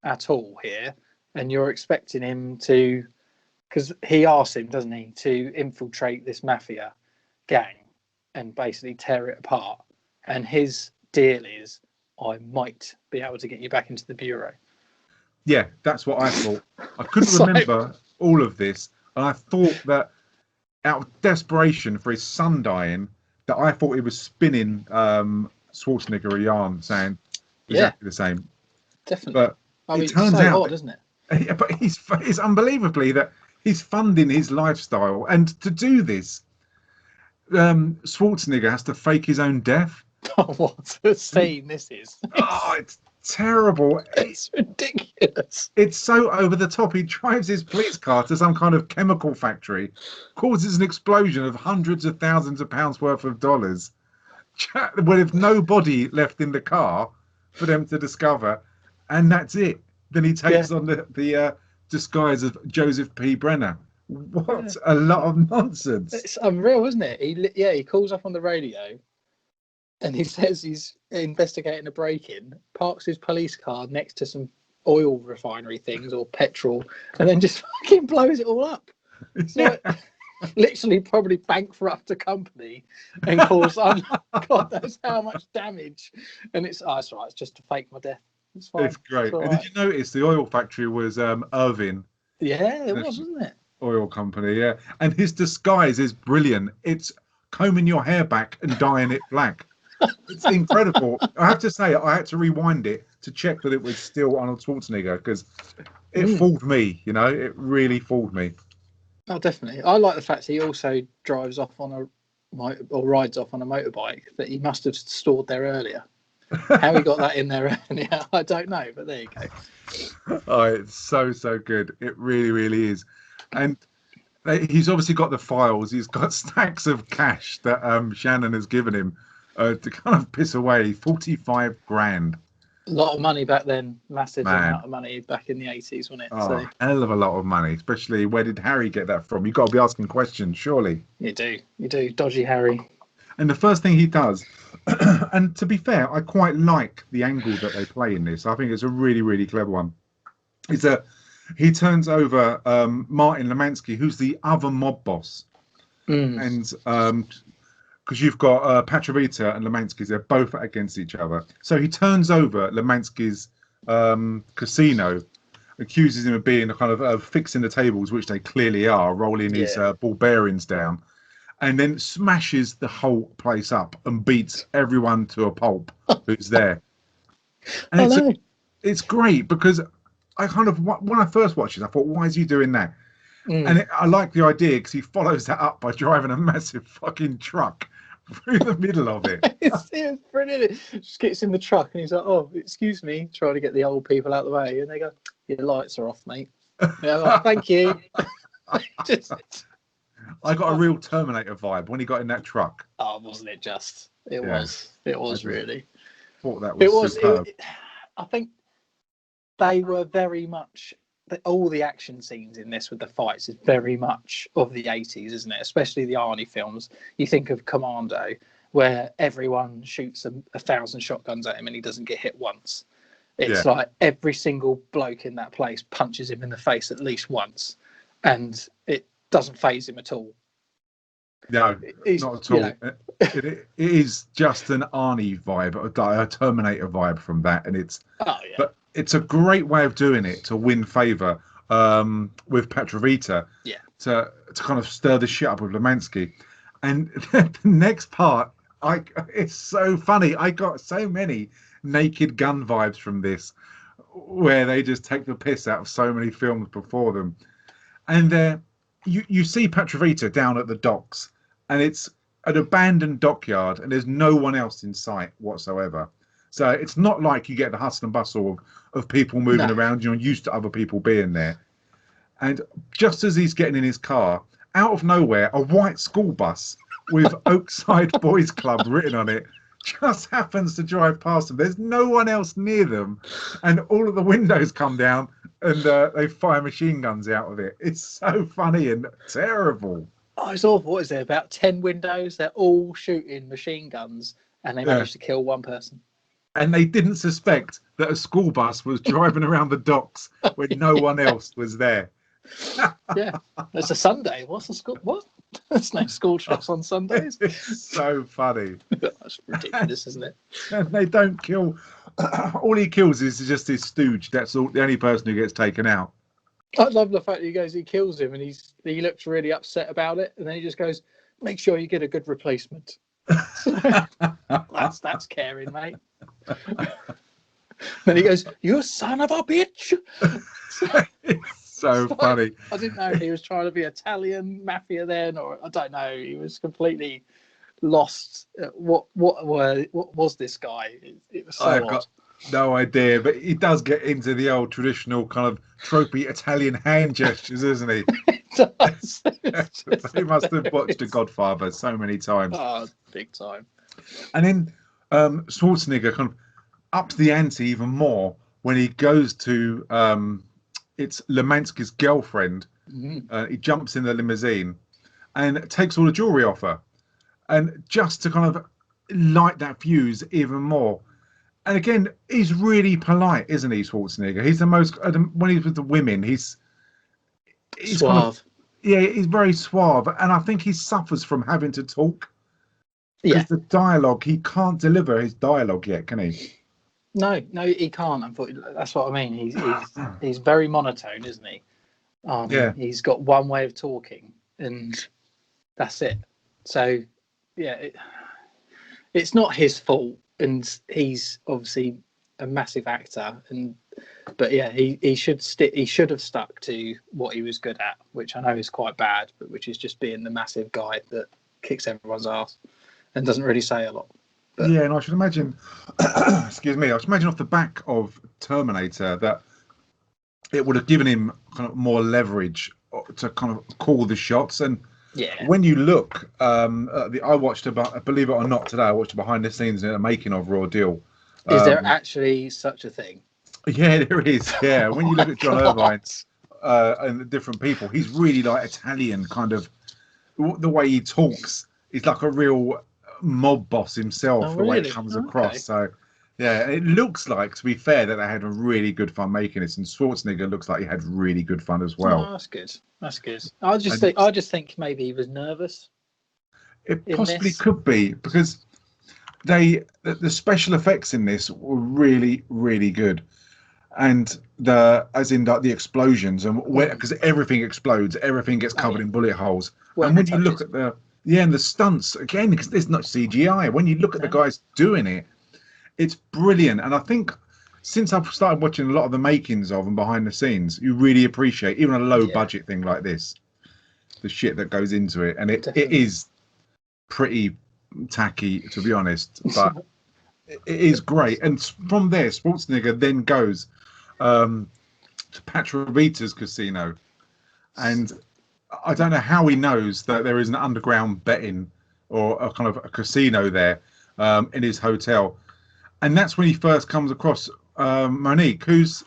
at all here, and you're expecting him to, because he asks him, doesn't he, to infiltrate this mafia gang and basically tear it apart. And his deal is, I might be able to get you back into the bureau. Yeah, that's what I thought. I couldn't remember all of this, and I thought that out of desperation for his son dying, that I thought he was spinning Schwarzenegger a yarn, saying exactly the same. Definitely. But I mean, it turns it's so out, odd, isn't it? Yeah, but it's unbelievably that he's funding his lifestyle, and to do this, Schwarzenegger has to fake his own death. Oh, what a scene this is! Oh, it's terrible. It's ridiculous. It's so over the top. He drives his police car to some kind of chemical factory, causes an explosion of hundreds of thousands of pounds worth of dollars, with no body left in the car for them to discover, and that's it. Then he takes on the disguise of Joseph P. Brenner. What a lot of nonsense. It's unreal, isn't it? He calls up on the radio and he says he's investigating a break-in, parks his police car next to some oil refinery things or petrol, and then just fucking blows it all up. It's like, literally probably bankrupt a company and cause God knows how much damage. And it's that's right. It's just to fake my death. It's fine. It's great. It's And did you notice the oil factory was Irvin? Yeah, it was, wasn't it? Oil company, yeah. And his disguise is brilliant. It's combing your hair back and dyeing it black. It's incredible. I have to say, I had to rewind it to check that it was still Arnold Schwarzenegger because it fooled me. You know, it really fooled me. Oh, definitely. I like the fact he also drives off on or rides off on a motorbike that he must have stored there earlier. How he got that in there earlier, I don't know, but there you go. Oh, it's so good. It really, really is. And he's obviously got the files. He's got stacks of cash that Shannon has given him to kind of piss away. 45 grand. A lot of money back then. Massive Man. amount of money back in the 80s, wasn't it? Oh, So hell of a lot of money, especially where did Harry get that from? You've got to be asking questions, surely. you do. Dodgy Harry. And the first thing he does, and to be fair, I quite like the angle that they play in this. I think it's a really, really clever one. Is that he turns over Martin Lemansky, who's the other mob boss. And because you've got Patrovita and Lemansky's, they're both against each other. So he turns over Lemansky's casino, accuses him of being kind of fixing the tables, which they clearly are, rolling his ball bearings down, and then smashes the whole place up and beats everyone to a pulp who's there. And it's great because I kind of, when I first watched it, I thought, why is he doing that? And I like the idea because he follows that up by driving a massive fucking truck through the middle of it. It's brilliant. Just gets in the truck and he's like, "Oh, excuse me," trying to get the old people out of the way, and they go, "Your lights are off, mate." Yeah, like, thank you. I got a real Terminator vibe when he got in that truck. Oh, wasn't it just? It was really. Thought that was superb. I think they were very much. All the action scenes in this with the fights is very much of the 80s, isn't it? Especially the Arnie films. You think of Commando, where everyone shoots 1,000 shotguns at him and he doesn't get hit once. It's like every single bloke in that place punches him in the face at least once, and it doesn't faze him at all. No, not at all. You know, it is just an Arnie vibe, a Terminator vibe from that, and it's. Oh yeah. But it's a great way of doing it to win favour with Patrovita. Yeah. To kind of stir the shit up with Lemansky, and the next part, it's so funny. I got so many Naked Gun vibes from this, where they just take the piss out of so many films before them, and you see Patrovita down at the docks, and it's an abandoned dockyard, and there's no one else in sight whatsoever. So it's not like you get the hustle and bustle of people moving around. You're used to other people being there. And just as he's getting in his car, out of nowhere, a white school bus with Oakside Boys Club written on it just happens to drive past them. There's no one else near them. And all of the windows come down and they fire machine guns out of it. It's so funny and terrible. Oh, it's awful. What is there? About 10 windows. They're all shooting machine guns and they managed to kill one person. And they didn't suspect that a school bus was driving around the docks when no one else was there. Yeah, it's a Sunday. What's the school? What? There's no school trips on Sundays. It's so funny. That's ridiculous, isn't it? And they don't kill. All he kills is just his stooge. That's all. The only person who gets taken out. I love the fact that he kills him, and he looks really upset about it, and then he just goes, "Make sure you get a good replacement." That's caring, mate. Then he goes, "You son of a bitch!" So funny. I didn't know if he was trying to be Italian mafia then, or I don't know. He was completely lost. What was this guy? It was so odd. Got no idea, but he does get into the old traditional kind of tropey Italian hand gestures, isn't he? He does. He must have watched The Godfather so many times. Oh, big time. And then Schwarzenegger kind of ups the ante even more when he goes to it's Lemansky's girlfriend. He jumps in the limousine and takes all the jewelry off her, and just to kind of light that fuse even more. And again, he's really polite, isn't he, Schwarzenegger? He's the most when he's with the women. He's suave. Yeah, he's very suave, and I think he suffers from having to talk Yeah. because the dialogue, he can't deliver his dialogue yet, can he? No, he can't. Unfortunately, that's what I mean. He's very monotone, isn't he? Yeah. He's got one way of talking, and that's it. So, yeah, it's not his fault, and he's obviously a massive actor, but yeah, he should have stuck to what he was good at, which I know is quite bad, but which is just being the massive guy that kicks everyone's ass and doesn't really say a lot. But, yeah, and I should imagine, excuse me, I should imagine off the back of Terminator that it would have given him kind of more leverage to kind of call the shots. And yeah, when you look, I watched believe it or not, today I watched behind the scenes in a making of Raw Deal. Is there actually such a thing? Yeah, there is. Yeah, when you look at John God. Irvine and the different people, he's really like Italian kind of. The way he talks, he's like a real mob boss himself. The way it comes across. So, yeah, it looks like, to be fair, that they had a really good fun making this, and Schwarzenegger looks like he had really good fun as well. Oh, that's good. That's good. I just think maybe he was nervous. It possibly could be, because the special effects in this were really, really good. And the explosions, and because everything explodes, everything gets covered in bullet holes. And when you look at and the stunts again, because there's not CGI. When you look at the guys doing it, it's brilliant. And I think since I've started watching a lot of the makings of and behind the scenes, you really appreciate even a low budget thing like this, the shit that goes into it, and it is pretty tacky, to be honest, but it is great. And from there, Schwarzenegger then goes to Patrovita's casino, and I don't know how he knows that there is an underground betting or a kind of a casino there in his hotel, and that's when he first comes across Monique, who's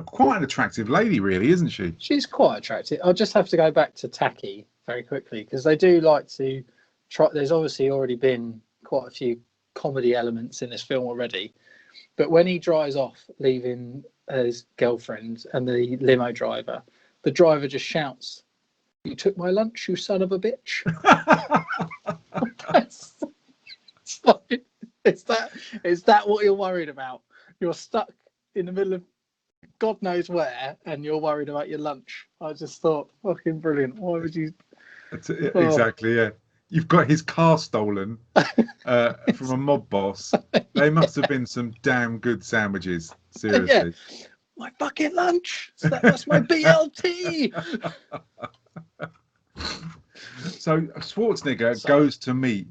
quite an attractive lady, really, isn't she? She's quite attractive. I'll just have to go back to tacky very quickly, because they do like to try. There's obviously already been quite a few comedy elements in this film already, but when he drives off leaving his girlfriend and the limo driver, the driver just shouts, "You took my lunch, you son of a bitch." Is that what you're worried about? You're stuck in the middle of God knows where, and you're worried about your lunch. I just thought, fucking brilliant. Why would you? Exactly, yeah. You've got his car stolen from a mob boss. They must have been some damn good sandwiches. Seriously. Yeah. My fucking lunch. That's my BLT. So Schwarzenegger goes to meet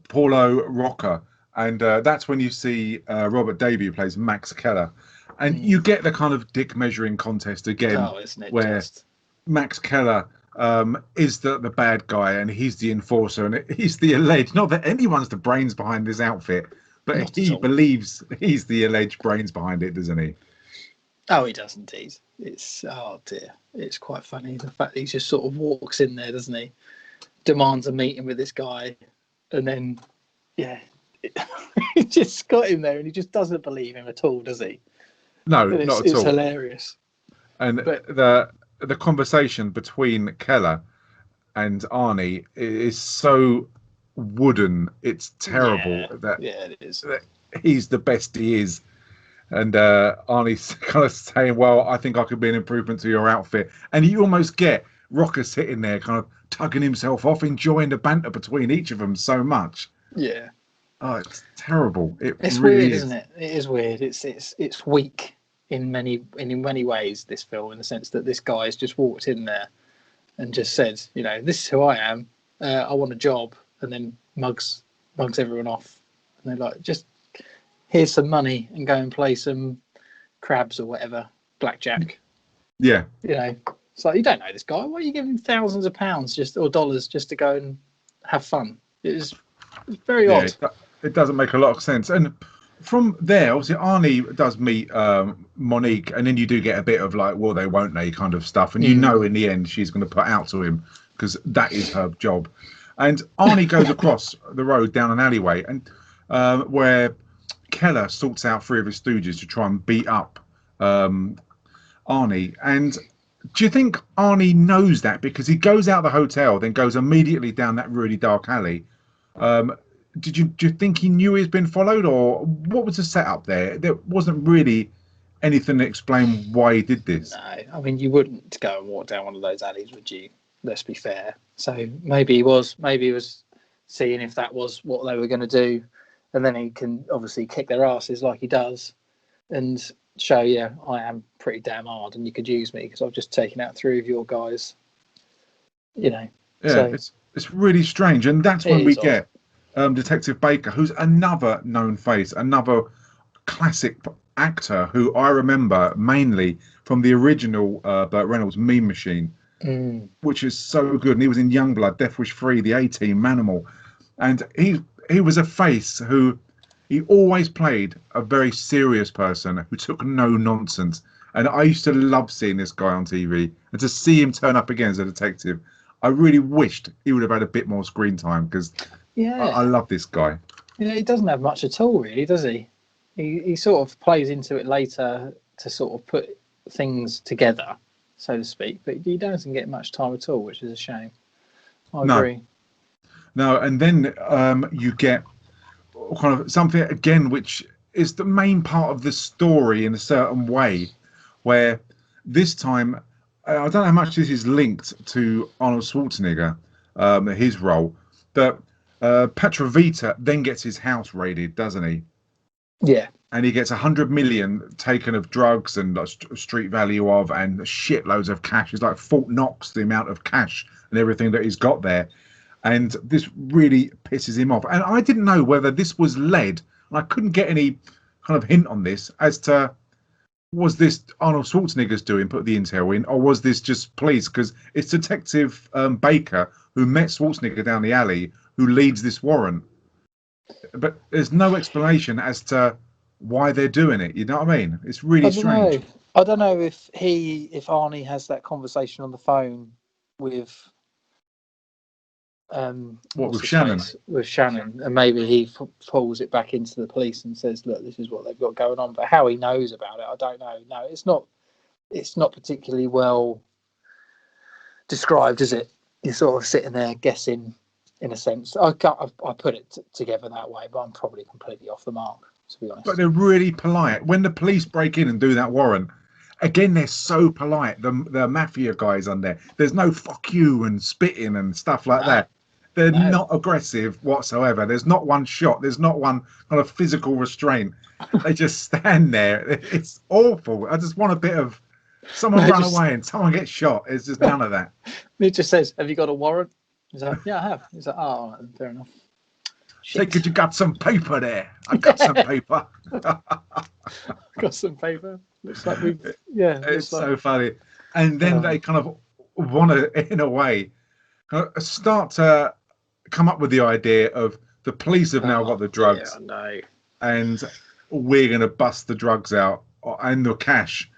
Paulo Rocca, and that's when you see Robert Davi, who plays Max Keller, and you get the kind of dick measuring contest again, where Max Keller is the bad guy, and he's the enforcer, and he's the alleged, not that anyone's the brains behind this outfit, but he believes he's the alleged brains behind it, doesn't he? Oh, he does indeed. It's, oh dear, it's quite funny the fact that he just sort of walks in there, doesn't he? Demands a meeting with this guy, and then he just got him there, and he just doesn't believe him at all, does he? No, not at all. It's hilarious. And the conversation between Keller and Arnie is so wooden, it's terrible. It is. That he's the best he is, and Arnie's kind of saying, "Well, I think I could be an improvement to your outfit," and you almost get Rocker sitting there, kind of tugging himself off, enjoying the banter between each of them so much. Yeah. Oh, it's terrible. It's really weird, isn't it? It is weird. It's weak in many ways, this film, in the sense that this guy's just walked in there and just said, you know, this is who I am. I want a job, and then mugs everyone off, and they're like, just here's some money and go and play some crabs or whatever, blackjack. Yeah. You know, it's like, you don't know this guy. Why are you giving him thousands of pounds or dollars just to go and have fun? It's very odd. It doesn't make a lot of sense. And from there, obviously, Arnie does meet Monique, and then you do get a bit of like, will they, won't they kind of stuff. And you know in the end she's going to put out to him, because that is her job. And Arnie goes across the road down an alleyway, and where Keller sorts out three of his stooges to try and beat up Arnie. And Do you think Arnie knows that? Because he goes out of the hotel, then goes immediately down that really dark alley. Um, do you think he knew he's been followed, or what was the setup there? There wasn't really anything to explain why he did this. No, I mean, you wouldn't go and walk down one of those alleys, would you? Let's be fair. So maybe he was seeing if that was what they were going to do, and then he can obviously kick their asses like he does, and show, yeah, I am pretty damn hard, and you could use me because I've just taken out 3 of your guys. You know. Yeah, so, it's really strange, and that's when we odd. get Detective Baker, who's another known face, another classic actor who I remember mainly from the original Burt Reynolds Mean Machine, which is so good. And he was in Youngblood, Death Wish 3, The A-Team, Manimal, and he was a face who he always played a very serious person who took no nonsense. And I used to love seeing this guy on TV, and to see him turn up again as a detective, I really wished he would have had a bit more screen time, because I love this guy. You know, he doesn't have much at all, really, does he? He sort of plays into it later to sort of put things together, so to speak, but he doesn't get much time at all, which is a shame. I agree. No, and then you get kind of something again, which is the main part of the story in a certain way, where this time, I don't know how much this is linked to Arnold Schwarzenegger, his role, but Patrovita then gets his house raided, doesn't he? Yeah. And he gets 100 million taken of drugs and street value of, and shitloads of cash. It's like Fort Knox, the amount of cash and everything that he's got there. And this really pisses him off. And I didn't know whether this was led, and I couldn't get any kind of hint on this as to, was this Arnold Schwarzenegger's doing, put the intel in, or was this just police? Because it's Detective Baker who met Schwarzenegger down the alley who leads this warrant. But there's no explanation as to why they're doing it. You know what I mean? It's really strange. I don't know if Arnie has that conversation on the phone with with Shannon? With Shannon, and maybe he pulls it back into the police and says, "Look, this is what they've got going on." But how he knows about it, I don't know. No, it's not particularly well described, is it? You're sort of sitting there guessing, in a sense. I put it together that way, but I'm probably completely off the mark, to be honest. But they're really polite. When the police break in and do that warrant, again, they're so polite. The mafia guys on there, there's no fuck you and spitting and stuff like that. They're not aggressive whatsoever. There's not one shot. There's not one kind of physical restraint. They just stand there. It's awful. I just want a bit of someone run away and someone gets shot. It's just none of that. It just says, "Have you got a warrant?" He's like, "Yeah, I have." He's like, "Oh, right, fair enough." Say, could you got some paper there? I got some paper. Got some paper. Looks like we've It's so funny. And then they kind of want to, in a way, start to come up with the idea of the police have now got the drugs. Yeah, I know. And we're going to bust the drugs out and the cash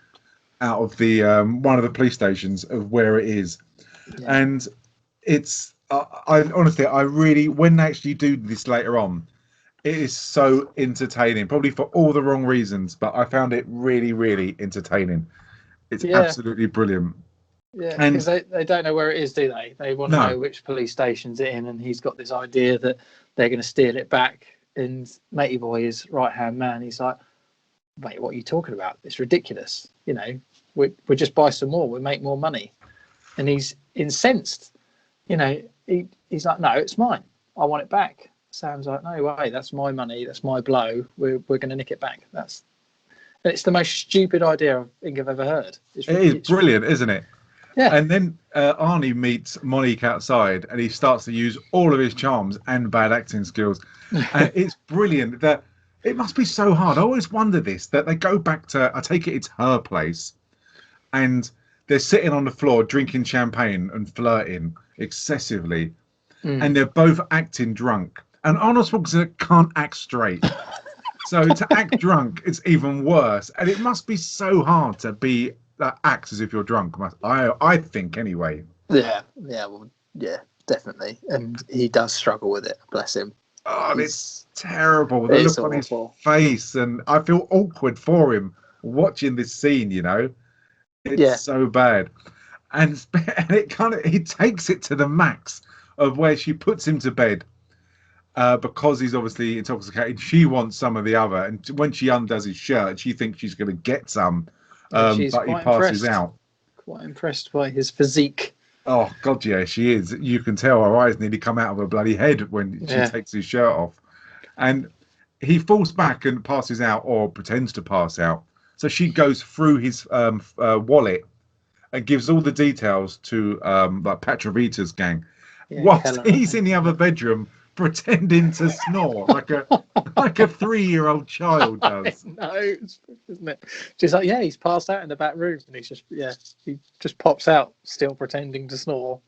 out of the one of the police stations of where it is. Yeah. And it's I honestly, I really, when they actually do this later on, it is so entertaining, probably for all the wrong reasons, but I found it really, really entertaining. It's absolutely brilliant. Yeah, because they don't know where it is, do they? They want to know which police station's it in, and he's got this idea that they're going to steal it back. And Matey Boy is right-hand man. He's like, "Mate, what are you talking about? It's ridiculous. You know, we'll just buy some more. We'll make more money." And he's incensed. You know, he's like, "No, it's mine. I want it back." Sam's like, "No way, that's my money. That's my blow. We're going to nick it back." It's the most stupid idea I think I've ever heard. It is brilliant, isn't it? Yeah. And then Arnie meets Monique outside, and he starts to use all of his charms and bad acting skills. And it's brilliant. That it must be so hard. I always wonder this, that they go back to, I take it's her place, and they're sitting on the floor drinking champagne and flirting excessively, and they're both acting drunk. And Arnold Schwarzenegger can't act straight. So to act drunk, it's even worse. And it must be so hard to be act as if you're drunk. I think anyway. Yeah, definitely. And he does struggle with it. Bless him. Oh, it's terrible. The look on his face, and I feel awkward for him watching this scene. You know, it's so bad. and it takes it to the max of where she puts him to bed. Because he's obviously intoxicated, she wants some of the other, and when she undoes his shirt, she thinks she's going to get some, She's but he quite passes impressed. out. Quite impressed by his physique. Oh God, yeah, she is. You can tell her eyes nearly come out of her bloody head when she takes his shirt off, and he falls back and passes out, or pretends to pass out. So she goes through his wallet and gives all the details to like Patrovita's gang. Whilst he's in the other bedroom pretending to snore like a 3-year-old child does. No, isn't it? She's like, yeah, he's passed out in the back room, and he just pops out, still pretending to snore.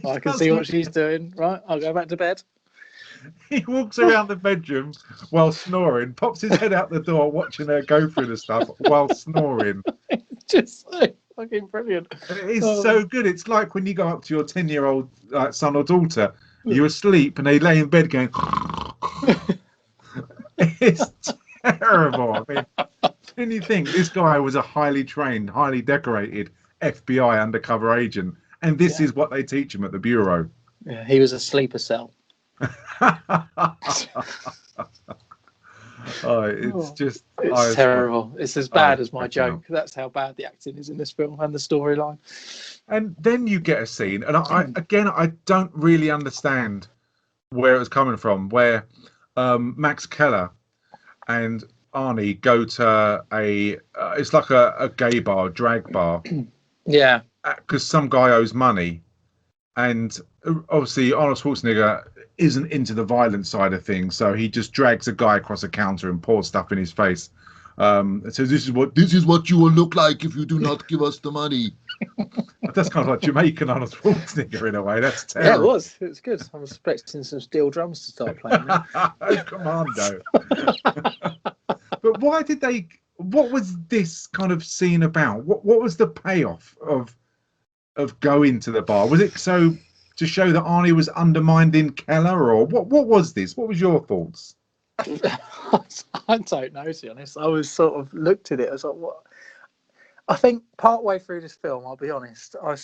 I can see what she's doing. Right, I'll go back to bed. He walks around the bedroom while snoring, pops his head out the door, watching her go through the stuff while snoring. Just so fucking brilliant. It is so good. It's like when you go up to your 10-year-old son or daughter, you're asleep, and they lay in bed going. It's terrible. I mean, didn't you think this guy was a highly trained, highly decorated FBI undercover agent, and this is what they teach him at the bureau? Yeah, he was a sleeper cell. It's terrible. It's as bad as my joke. That's how bad the acting is in this film and the storyline. And then you get a scene, and I don't really understand where it was coming from, where Max Keller and Arnie go to it's like a gay bar, drag bar. Yeah. Because some guy owes money, and obviously Arnold Schwarzenegger isn't into the violent side of things, so he just drags a guy across a counter and pours stuff in his face. It says, "This is what you will look like if you do not give us the money." That's kind of like Jamaican Arnold Schwarzenegger in a way. That's terrible. Yeah, it was. It was good. I was expecting some steel drums to start playing. Commando. But why did they? What was this kind of scene about? What was the payoff of going to the bar? Was it so to show that Arnie was undermining Keller, or what was this? What was your thoughts? I don't know, to be honest. I was sort of looked at it. I was like, what? I think part way through this film, I'll be honest, I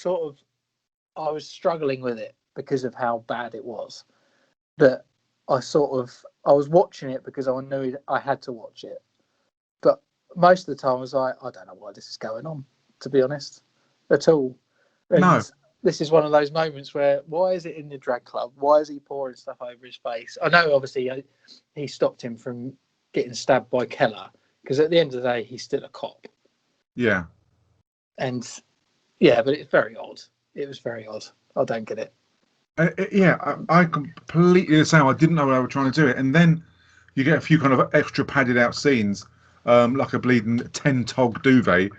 was struggling with it because of how bad it was. That I was watching it because I knew I had to watch it. But most of the time I was like, I don't know why this is going on, to be honest, at all. And no. This is one of those moments where, why is it in the drag club? Why is he pouring stuff over his face? I know, obviously, he stopped him from getting stabbed by Keller, because at the end of the day, he's still a cop. Yeah. And, yeah, but it's very odd. It was very odd. I don't get it. I completely the same. I didn't know how they were trying to do it. And then you get a few kind of extra padded out scenes, like a bleeding 10-tog duvet.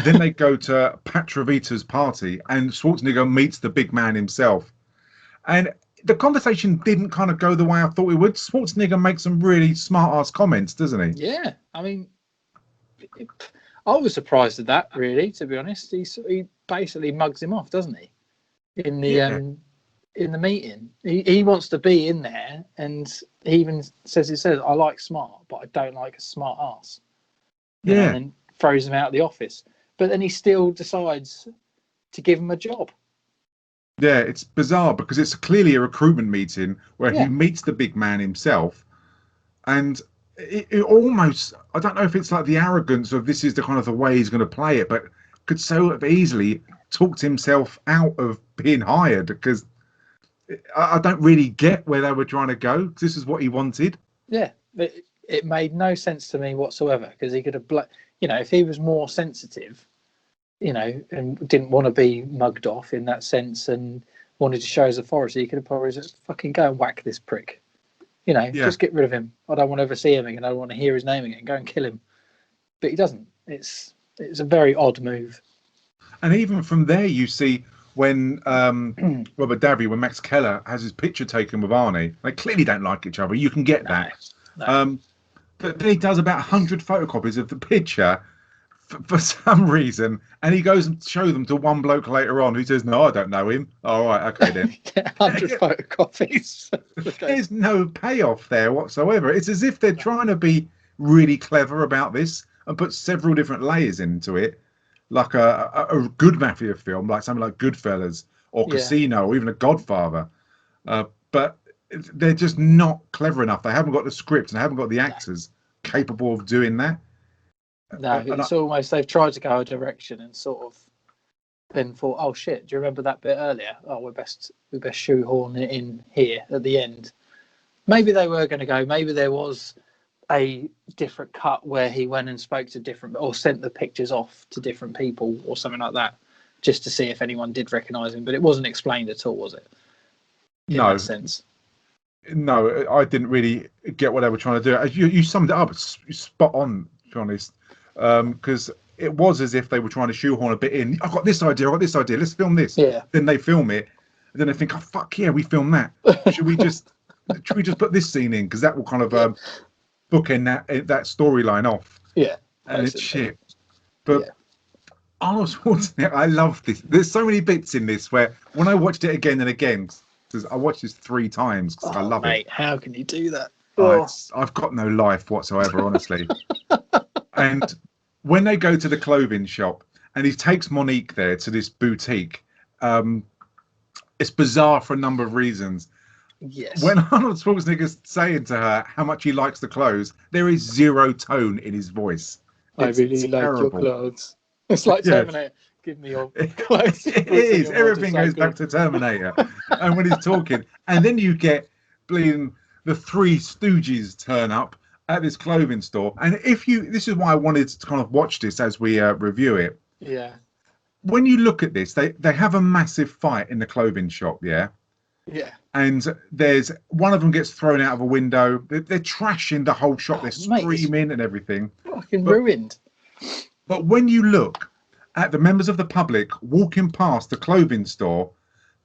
Then they go to Patrovita's party, and Schwarzenegger meets the big man himself. And the conversation didn't kind of go the way I thought it would. Schwarzenegger makes some really smart-ass comments, doesn't he? Yeah, I mean, I was surprised at that, really, to be honest. He basically mugs him off, doesn't he? In the meeting. He wants to be in there, and he even says, I like smart, but I don't like a smart ass. Yeah. And throws him out of the office. But then he still decides to give him a job. Yeah, it's bizarre because it's clearly a recruitment meeting where he meets the big man himself. And it almost, I don't know if it's like the arrogance of this is the kind of the way he's going to play it, but could so have easily talked himself out of being hired, because I don't really get where they were trying to go, because this is what he wanted. Yeah, it made no sense to me whatsoever, because he could have, if he was more sensitive, and didn't want to be mugged off in that sense and wanted to show his authority, he could have probably just fucking go and whack this prick. Just get rid of him. I don't want to ever see him again. I don't want to hear his name again. Go and kill him. But he doesn't. It's a very odd move. And even from there, you see when Robert Davi, when Max Keller has his picture taken with Arnie, they clearly don't like each other. You can get that. No. But then he does about 100 photocopies of the picture for some reason, and he goes and shows them to one bloke later on who says, "No, I don't know him." All right, okay then. 100 photocopies. There's no payoff there whatsoever. It's as if they're trying to be really clever about this and put several different layers into it, like a good mafia film, like something like Goodfellas or Yeah. Casino or even a Godfather. But they're just not clever enough. They haven't got the script and they haven't got the actors capable of doing that. No, it's almost they've tried to go a direction and sort of then thought, oh shit, do you remember that bit earlier? Oh, we best shoehorn it in here at the end. Maybe they were going to go. Maybe there was a different cut where he went and spoke to different or sent the pictures off to different people or something like that, just to see if anyone did recognise him. But it wasn't explained at all, was it? In that sense. No, I didn't really get what they were trying to do. You summed it up spot on, to be honest, because it was as if they were trying to shoehorn a bit in. I've got this idea. Let's film this. Yeah. Then they film it, and then they think, oh fuck yeah, we filmed that. Should we just put this scene in because that will kind of bookend that storyline off. Yeah. And it's shit. But Arnold Schwarzenegger, I love this. There's so many bits in this where when I watched it again and again, because I watched this 3 times because I love it. How can you do that? I've got no life whatsoever, honestly. And when they go to the clothing shop and he takes Monique there to this boutique, it's bizarre for a number of reasons. Yes. When Arnold Schwarzenegger's saying to her how much he likes the clothes, there is zero tone in his voice. I really like your clothes. It's like Terminator. Give me your clothes. It is. Everything goes back to Terminator. And when he's talking, and then you get the 3 Stooges turn up at this clothing store. And this is why I wanted to kind of watch this as we review it. Yeah. When you look at this, they have a massive fight in the clothing shop. Yeah. Yeah. And there's one of them gets thrown out of a window. They're trashing the whole shop. They're screaming and everything. Fucking ruined. But when you look at the members of the public walking past the clothing store,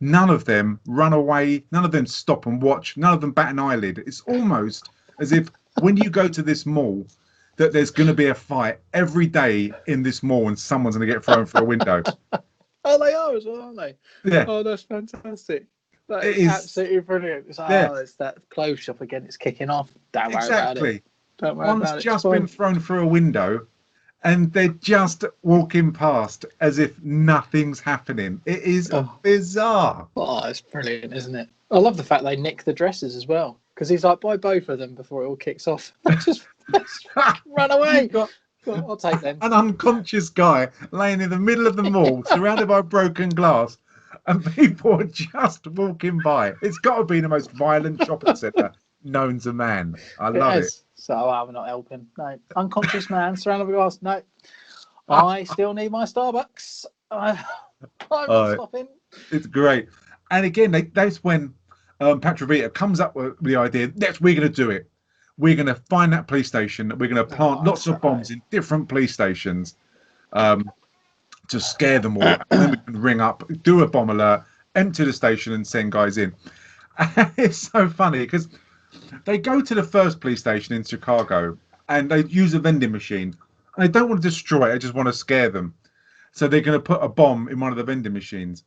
none of them run away. None of them stop and watch. None of them bat an eyelid. It's almost as if when you go to this mall, that there's going to be a fight every day in this mall and someone's going to get thrown through a window. Oh, they are as well, aren't they? Yeah. Oh, that's fantastic. That is absolutely brilliant. It's like, it's that clothes shop again. It's kicking off. Don't worry about it. Don't worry about it. One's just been thrown through a window and they're just walking past as if nothing's happening. It is bizarre. Oh, it's brilliant, isn't it? I love the fact they nick the dresses as well, because he's like, buy both of them before it all kicks off. just run away. I'll take them. An unconscious guy laying in the middle of the mall, surrounded by broken glass, and people are just walking by. It's got to be the most violent shopping centre known to man. I love it. So we're not helping. No, unconscious man surrounded by glass. No, I still need my Starbucks. I'm not stopping. It's great. And again, that's when Patrovita comes up with the idea. We're going to do it. We're going to find that police station. We're going to plant lots of bombs in different police stations to scare them all. And then we can ring up, do a bomb alert, empty the station, and send guys in. And it's so funny because they go to the first police station in Chicago and they use a vending machine. And they don't want to destroy it. They just want to scare them. So they're going to put a bomb in one of the vending machines.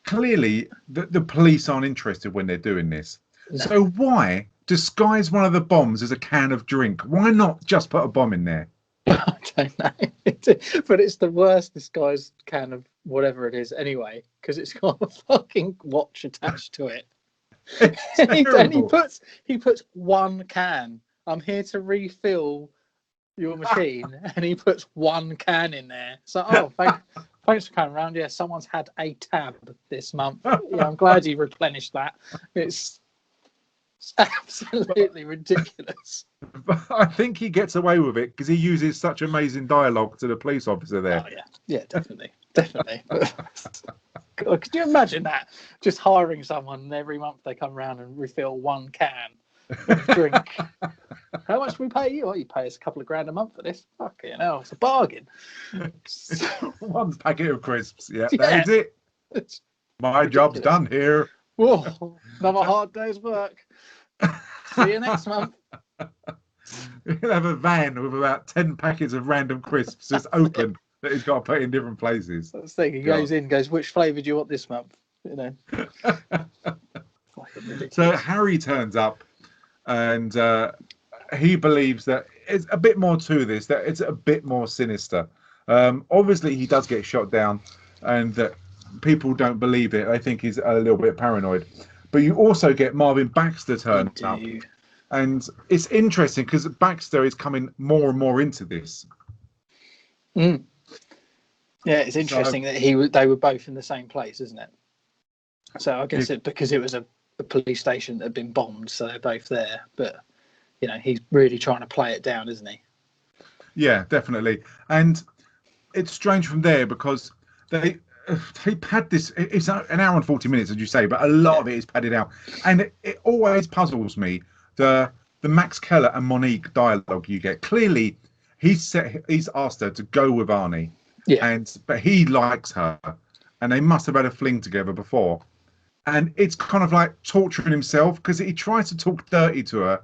Clearly, the police aren't interested when they're doing this. No. So why disguise one of the bombs as a can of drink? Why not just put a bomb in there? I don't know. But it's the worst disguised can of whatever it is anyway, because it's got a fucking watch attached to it. And he puts one can. I'm here to refill your machine, and he puts one can in there. So, thanks for coming around. Yeah, someone's had a tab this month. Yeah, I'm glad you replenished that. It's absolutely ridiculous. But I think he gets away with it because he uses such amazing dialogue to the police officer there. Oh yeah, definitely. God, could you imagine that? Just hiring someone and every month they come around and refill one can of drink. How much do we pay you? Oh, you pay us a couple of grand a month for this. Fucking hell, it's a bargain. One packet of crisps. Yeah, that's it. My job's done here. Whoa, another hard day's work. See you next month. He'll have a van with about 10 packets of random crisps just open that he's got to put in different places. That's the thing. He goes in, goes, which flavour do you want this month? You know. So Harry turns up and he believes that it's a bit more to this, that it's a bit more sinister. Obviously, he does get shot down, and that people don't believe it. I think he's a little bit paranoid. But you also get Marvin Baxter turn up, and it's interesting because Baxter is coming more and more into this. Mm. Yeah, it's interesting that they were both in the same place, isn't it? So I guess because it was a police station that had been bombed, so they're both there. But he's really trying to play it down, isn't he? Yeah, definitely. And it's strange from there because they pad this. It's an hour and 40 minutes, as you say, but a lot of it is padded out, and it always puzzles me the Max Keller and Monique dialogue you get. Clearly, he's asked her to go with Arnie, but he likes her, and they must have had a fling together before, and it's kind of like torturing himself because he tries to talk dirty to her,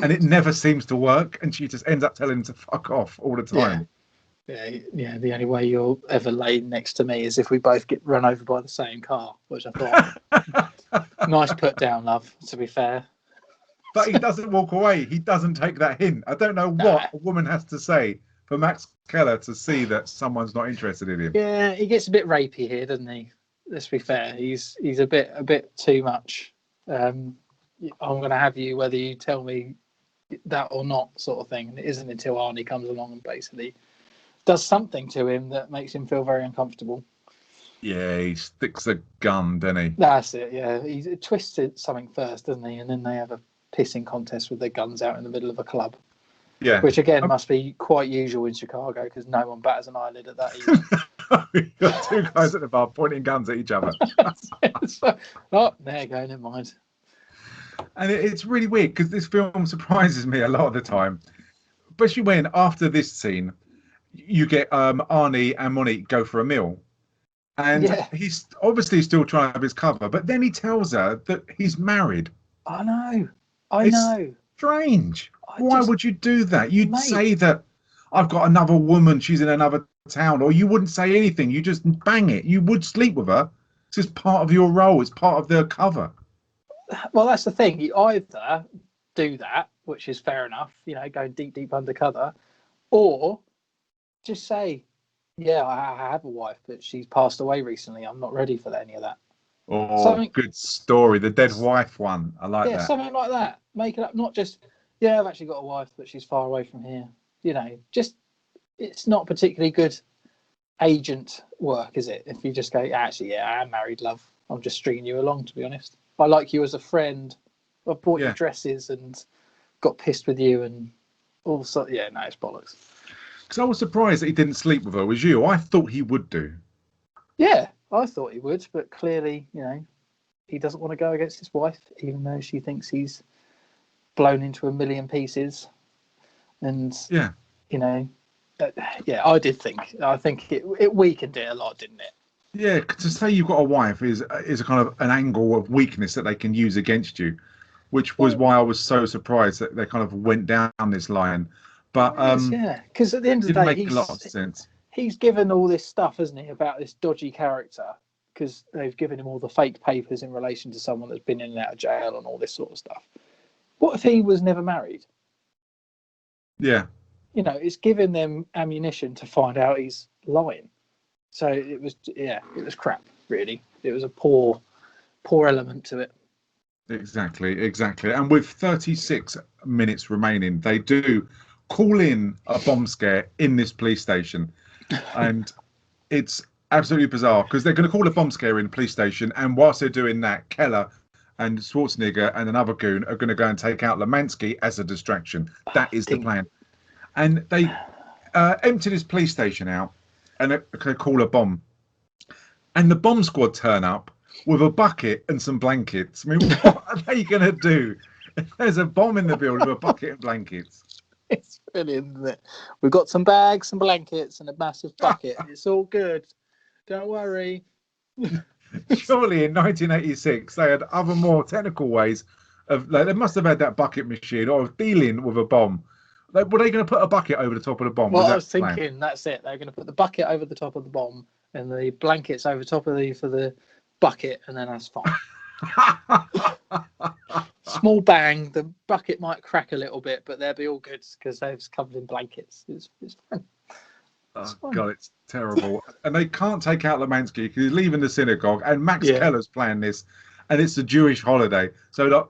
and it never seems to work, and she just ends up telling him to fuck off all the time. Yeah. The only way you'll ever lay next to me is if we both get run over by the same car, which I thought nice put down, love. To be fair, but he doesn't walk away. He doesn't take that hint. I don't know what a woman has to say for Max Keller to see that someone's not interested in him. Yeah, he gets a bit rapey here, doesn't he? Let's be fair. He's a bit too much. I'm going to have you whether you tell me that or not, sort of thing. And it isn't until Arnie comes along and basically does something to him that makes him feel very uncomfortable. Yeah, he sticks a gun, doesn't he? That's it, yeah. He twisted something first, doesn't he? And then they have a pissing contest with their guns out in the middle of a club. Yeah. Which, again, must be quite usual in Chicago because no one batters an eyelid at that either. We've got two guys at the bar pointing guns at each other. There you go, never mind. And it's really weird because this film surprises me a lot of the time. Especially when, after this scene, you get Arnie and Monique go for a meal. And he's obviously still trying to have his cover, but then he tells her that he's married. I know. It's strange. Why would you do that? You'd say that I've got another woman, she's in another town, or you wouldn't say anything. You just bang it. You would sleep with her. It's just part of your role. It's part of the cover. Well, that's the thing. You either do that, which is fair enough, go deep undercover, or just say, yeah, I have a wife, but she's passed away recently. I'm not ready for any of that. Oh, good story. The dead wife one. I like that. Yeah, something like that. Make it up. Not just, I've actually got a wife, but she's far away from here. Just, it's not particularly good agent work, is it? If you just go, actually, I am married, love. I'm just stringing you along, to be honest. I like you as a friend. I bought you dresses and got pissed with you and all sorts. Yeah, no, it's bollocks. Because I was surprised that he didn't sleep with her. Was you? I thought he would do. Yeah, I thought he would, but clearly, he doesn't want to go against his wife, even though she thinks he's blown into a million pieces. And I did think. I think it weakened it a lot, didn't it? Yeah, to say you've got a wife is a kind of an angle of weakness that they can use against you, which was why I was so surprised that they kind of went down this line. But because at the end of the day, make a lot of sense. He's given all this stuff, hasn't he, about this dodgy character, because they've given him all the fake papers in relation to someone that's been in and out of jail and all this sort of stuff. What if he was never married? Yeah. It's giving them ammunition to find out he's lying. So it was crap, really. It was a poor element to it. Exactly. And with 36 minutes remaining, they do call in a bomb scare in this police station. And it's absolutely bizarre because they're going to call a bomb scare in the police station. And whilst they're doing that, Keller and Schwarzenegger and another goon are going to go and take out Lemansky as a distraction. That is the plan. And they empty this police station out and they call a bomb. And the bomb squad turn up with a bucket and some blankets. I mean, what are they going to do if there's a bomb in the building with a bucket and blankets? It's brilliant, isn't it? We've got some bags, some blankets, and a massive bucket. It's all good. Don't worry. Surely in 1986 they had other more technical ways of, they must have had that bucket machine or of dealing with a bomb. Were they going to put a bucket over the top of the bomb? Well, I was thinking that's it. They're going to put the bucket over the top of the bomb and the blankets over top of for the bucket, and then that's fine. Small bang, the bucket might crack a little bit, but they'll be all good because they're covered in blankets. It's fine. Oh God, it's terrible. And they can't take out Lemansky because he's leaving the synagogue, and Max Keller's playing this, and it's a Jewish holiday, so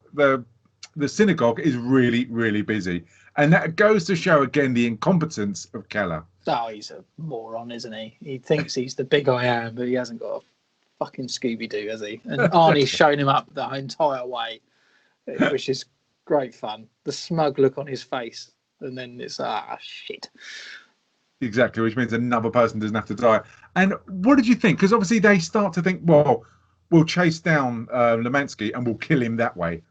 the synagogue is really, really busy, and that goes to show again the incompetence of Keller. Oh, he's a moron, isn't he? He thinks he's the big I am, but he hasn't got a fucking Scooby-Doo, has he? And Arnie's shown him up the entire way, which is great fun. The smug look on his face, and then it's shit. Exactly, which means another person doesn't have to die. And what did you think? Because obviously they start to think, well, we'll chase down Lemansky and we'll kill him that way.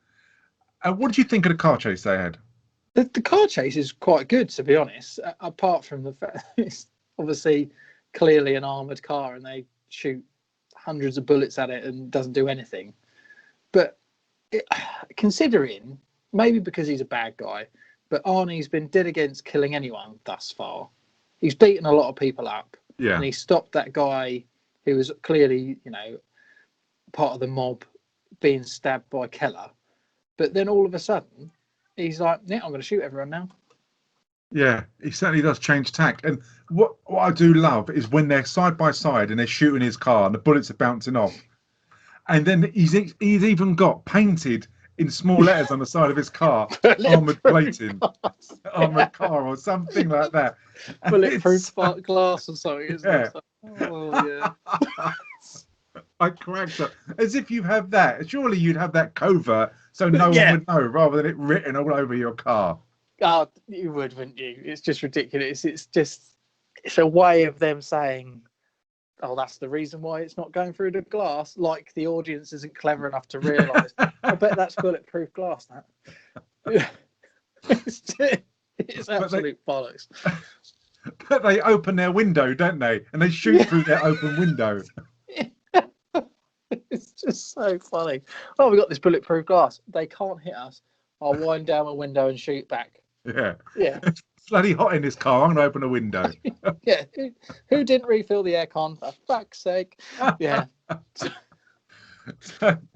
What did you think of the car chase they had? The car chase is quite good, to be honest, apart from the fact that it's obviously clearly an armoured car and they shoot hundreds of bullets at it and doesn't do anything. But considering, maybe because he's a bad guy, but Arnie's been dead against killing anyone thus far. He's beaten a lot of people up. Yeah. And he stopped that guy who was clearly, part of the mob being stabbed by Keller. But then all of a sudden, he's like, I'm going to shoot everyone now. Yeah, he certainly does change tack. And what I do love is when they're side by side and they're shooting his car and the bullets are bouncing off. And then he's even got painted in small letters on the side of his car, armoured plating, armoured car or something like that. Bulletproof glass or something, isn't it? Oh, yeah. I cracked up. As if you have that. Surely you'd have that covert so no one would know rather than it written all over your car. Oh, you would, wouldn't you? It's just ridiculous. It's a way of them saying, oh, that's the reason why it's not going through the glass. Like the audience isn't clever enough to realise. I bet that's bulletproof glass, that. It's absolute bollocks. But they open their window, don't they? And they shoot through their open window. It's just so funny. Oh, we got this bulletproof glass. They can't hit us. I'll wind down my window and shoot back. Yeah. It's bloody hot in this car. I'm going to open a window. Yeah. Who didn't refill the aircon? For fuck's sake. Yeah.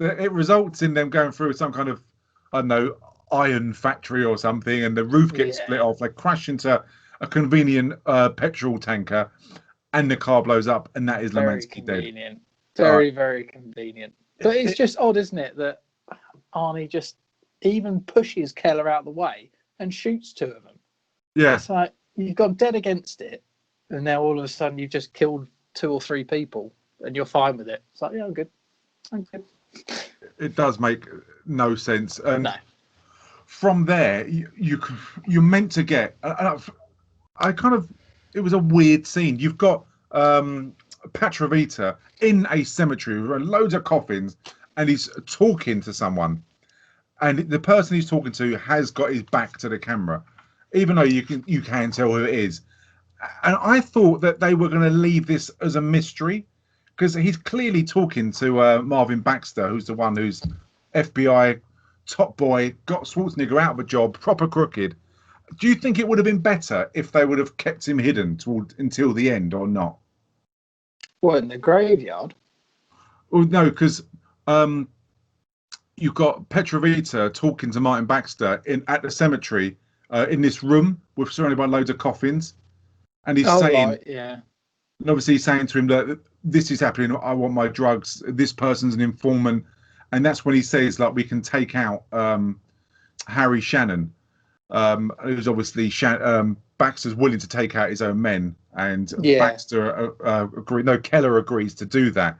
It results in them going through some kind of, I don't know, iron factory or something, and the roof gets split off. They crash into a convenient petrol tanker, and the car blows up, and that is Lemansky dead. Very, very convenient. But it's just odd, isn't it, that Arnie just even pushes Keller out of the way and shoots two of them. Yeah. It's like, you've gone dead against it, and now all of a sudden you've just killed 2 or 3 people, and you're fine with it. It's like, yeah, I'm good. It does make no sense. And no. From there, you're meant to get... it was a weird scene. You've got Patrovita in a cemetery with loads of coffins, and he's talking to someone, and the person he's talking to has got his back to the camera, even though you can tell who it is. And I thought that they were going to leave this as a mystery, because he's clearly talking to Marvin Baxter, who's the one who's FBI top boy, got Schwarzenegger out of a job, proper crooked. Do you think it would have been better if they would have kept him hidden until the end, or not? What, in the graveyard? Well, no, because you've got Petrovita talking to Martin Baxter at the cemetery in this room surrounded by loads of coffins, and he's saying, right, yeah. And obviously he's saying to him that this is happening. I want my drugs. This person's an informant, and that's when he says, like, we can take out Harry Shannon, who's obviously Baxter's willing to take out his own men, and Baxter Keller agrees to do that.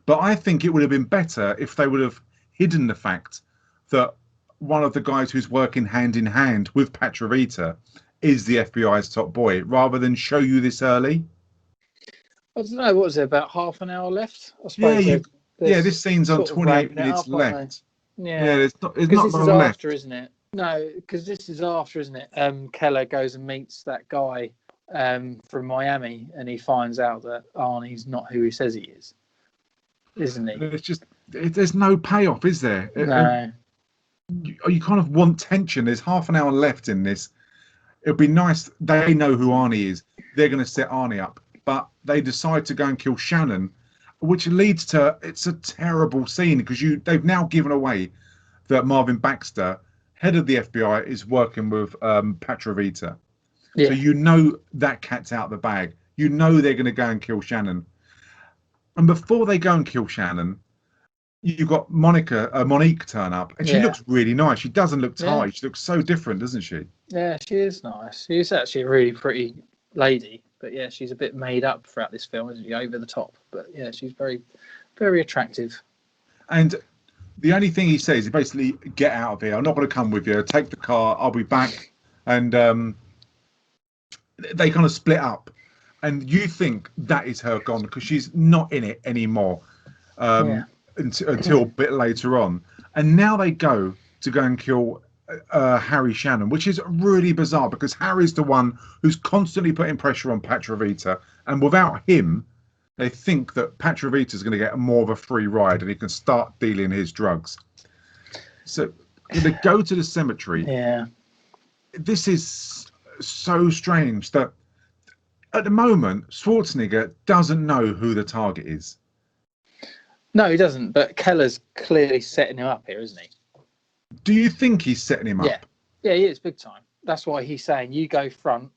But I think it would have been better if they would have hidden the fact that one of the guys who's working hand in hand with Patrovita is the FBI's top boy, rather than show you this early. I don't know, what was it, about half an hour left? I suppose this scene's on 28 minutes left. Yeah, it's not long this is left. After, isn't it? No, because this is after, isn't it? Keller goes and meets that guy from Miami, and he finds out that Arnie's not who he says he is, isn't he? It's just, there's no payoff, is there? No. You kind of want tension. There's half an hour left in this. It'd be nice. They know who Arnie is. They're going to set Arnie up, but they decide to go and kill Shannon, which leads to, it's a terrible scene, because they've now given away that Marvin Baxter, head of the FBI, is working with Patrovita. Yeah. So you know that cat's out the bag. You know they're going to go and kill Shannon. And before they go and kill Shannon, you've got Monique turn up, and she looks really nice. She doesn't look tight. She looks so different, doesn't she? Yeah, she is nice. She's actually a really pretty lady. But yeah, she's a bit made up throughout this film, isn't she? Over the top. But yeah, she's very, very attractive. And the only thing he says is basically, get out of here. I'm not going to come with you. Take the car. I'll be back. And they kind of split up. And you think that is her gone because she's not in it anymore until a bit later on. And now they go and kill Harry Shannon, which is really bizarre because Harry's the one who's constantly putting pressure on Patrovita. And without him, they think that Patrovita's going to get more of a free ride and he can start dealing his drugs. So they go to the cemetery. Yeah. This is so strange that at the moment, Schwarzenegger doesn't know who the target is. No, he doesn't. But Keller's clearly setting him up here, isn't he? Do you think he's setting him up? Yeah, he is big time. That's why he's saying you go front,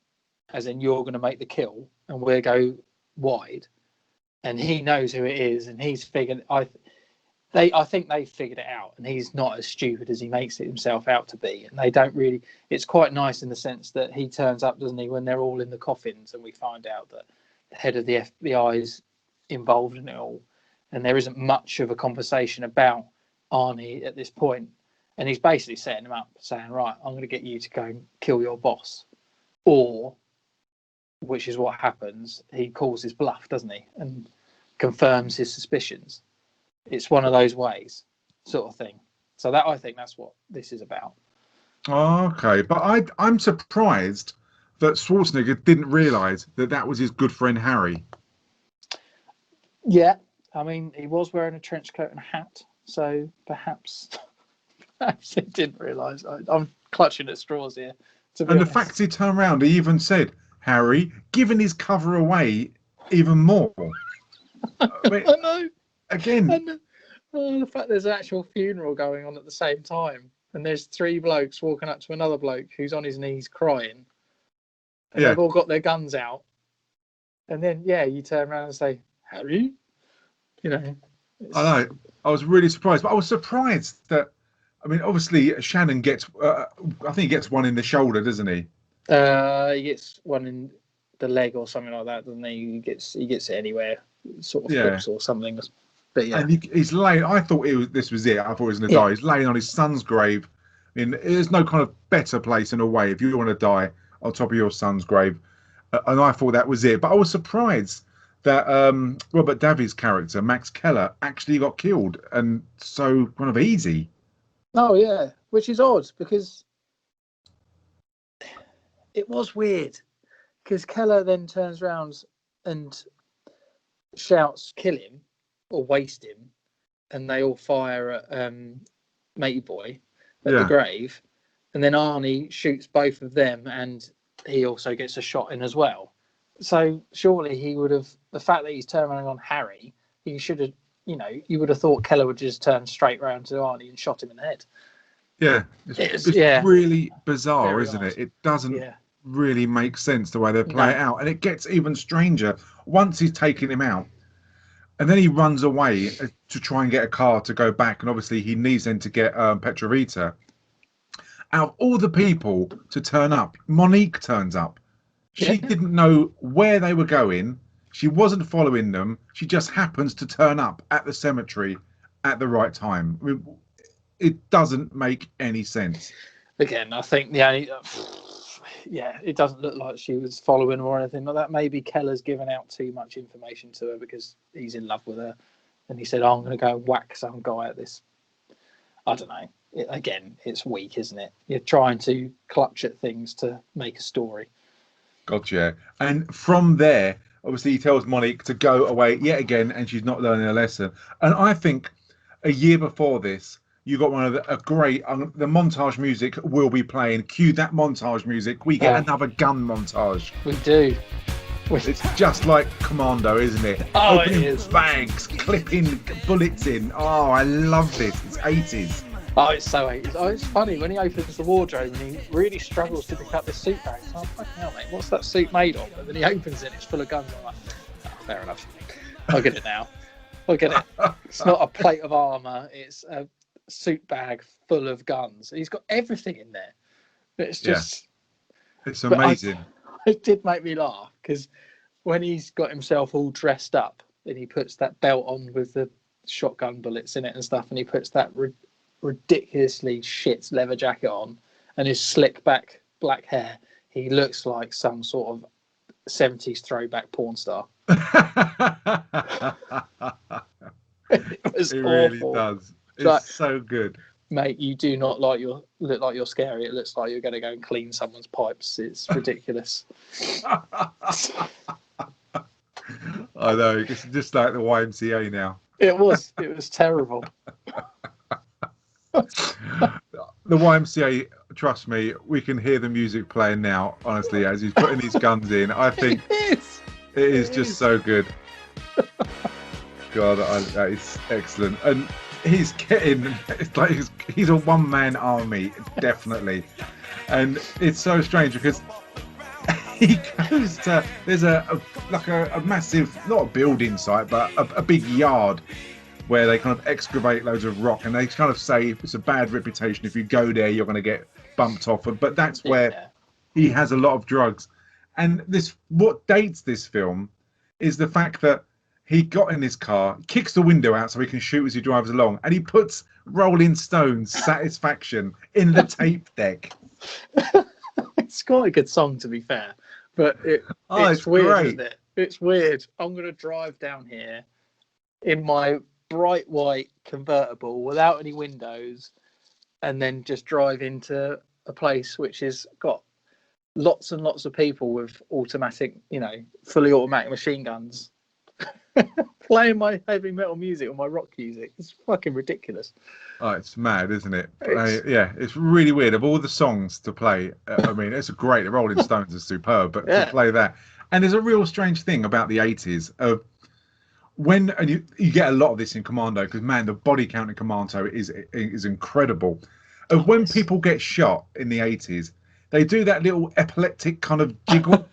as in you're going to make the kill, and we'll go wide. And he knows who it is, and he's figured. I think they figured it out, and he's not as stupid as he makes it himself out to be. And they don't really. It's quite nice in the sense that he turns up, doesn't he, when they're all in the coffins, and we find out that the head of the FBI is involved in it all, and there isn't much of a conversation about Arnie at this point. And he's basically setting him up, saying, right, I'm going to get you to go and kill your boss. Or, which is what happens, he calls his bluff, doesn't he? And confirms his suspicions. It's one of those ways, sort of thing. So I think that's what this is about. Okay, but I'm surprised that Schwarzenegger didn't realise that was his good friend Harry. Yeah, I mean, he was wearing a trench coat and a hat, so perhaps he didn't realise. I'm clutching at straws here. And honest. The fact he turned around, he even said, Harry, giving his cover away even more. I know. Again. The fact there's an actual funeral going on at the same time, and there's three blokes walking up to another bloke who's on his knees crying, and they've all got their guns out, and then you turn around and say, Harry, I know. I was really surprised, but I was surprised that. I mean, obviously Shannon gets. I think he gets one in the shoulder, doesn't he? He gets one in the leg or something like that, doesn't he? He gets it anywhere, sort of hips or something. But yeah, and he's laying. I thought this was it. I thought he was going to die. He's laying on his son's grave. I mean, there's no kind of better place in a way if you want to die on top of your son's grave. And I thought that was it. But I was surprised that Robert Davi's character, Max Keller, actually got killed, and so kind of easy. Oh yeah, which is odd because it was weird. Because Keller then turns around and shouts, "Kill him!" or "Waste him," and they all fire at Matey Boy at the grave, and then Arnie shoots both of them, and he also gets a shot in as well. So surely he would have. The fact that he's turning on Harry, he should have. You would have thought Keller would just turn straight round to Arnie and shot him in the head. Yeah, it's really bizarre, isn't it? It doesn't really make sense the way they play it out, and it gets even stranger once he's taken him out, and then he runs away to try and get a car to go back, and obviously he needs then to get Patrovita. Out of all the people to turn up, Monique turns up. She didn't know where they were going. She wasn't following them. She just happens to turn up at the cemetery at the right time. I mean, it doesn't make any sense. Again, I think the only... it doesn't look like she was following or anything like that. Maybe Keller's given out too much information to her because he's in love with her. And he said, I'm going to go and whack some guy at this. I don't know. Again, it's weak, isn't it? You're trying to clutch at things to make a story. Gotcha. And from there... Obviously, he tells Monique to go away yet again, and she's not learning a lesson. And I think a year before this, you got one of the montage music will be playing. Cue that montage music. We get another gun montage. We do. It's just like Commando, isn't it? Opening bags, clipping bullets in. Oh, I love this. It's 80s. Oh, it's so 80s. Oh, it's funny when he opens the wardrobe and he really struggles to pick up this suit bag. Oh, fucking hell, mate, what's that suit made of? And then he opens it, it's full of guns. I'm like, oh, fair enough. I'll get it now. I'll get it. It's not a plate of armour, it's a suit bag full of guns. He's got everything in there. It's just... Yeah. It's amazing. It did make me laugh because when he's got himself all dressed up and he puts that belt on with the shotgun bullets in it and stuff, and he puts that ridiculously shit leather jacket on and his slick back black hair, he looks like some sort of 70s throwback porn star. It really does. It's like, so good. Mate, you do not look like you're scary. It looks like you're going to go and clean someone's pipes. It's ridiculous. I know. It's just like the YMCA now. It was terrible. The YMCA, trust me, we can hear the music playing now, honestly, as he's putting his guns in. I think it is just so good. God, that is excellent. And he's getting, it's like he's a one-man army, definitely. And it's so strange because he goes to, there's a massive, not a building site, but a big yard where they kind of excavate loads of rock, and they kind of say it's a bad reputation. If you go there, you're going to get bumped off. But that's where he has a lot of drugs. And what dates this film is the fact that he got in his car, kicks the window out so he can shoot as he drives along, and he puts Rolling Stones' Satisfaction in the tape deck. It's quite a good song, to be fair, but it's weird, great. Isn't it? It's weird. I'm going to drive down here in my bright white convertible without any windows, and then just drive into a place which has got lots and lots of people with automatic, fully automatic machine guns, playing my heavy metal music or my rock music. It's fucking ridiculous. Oh, it's mad, isn't it? It's really weird. Of all the songs to play, I mean, it's great. The Rolling Stones are superb, but to play that, and there's a real strange thing about the 80s of when, and you get a lot of this in Commando, because man, the body count in Commando is incredible. Of when people get shot in the 80s, they do that little epileptic kind of jiggle.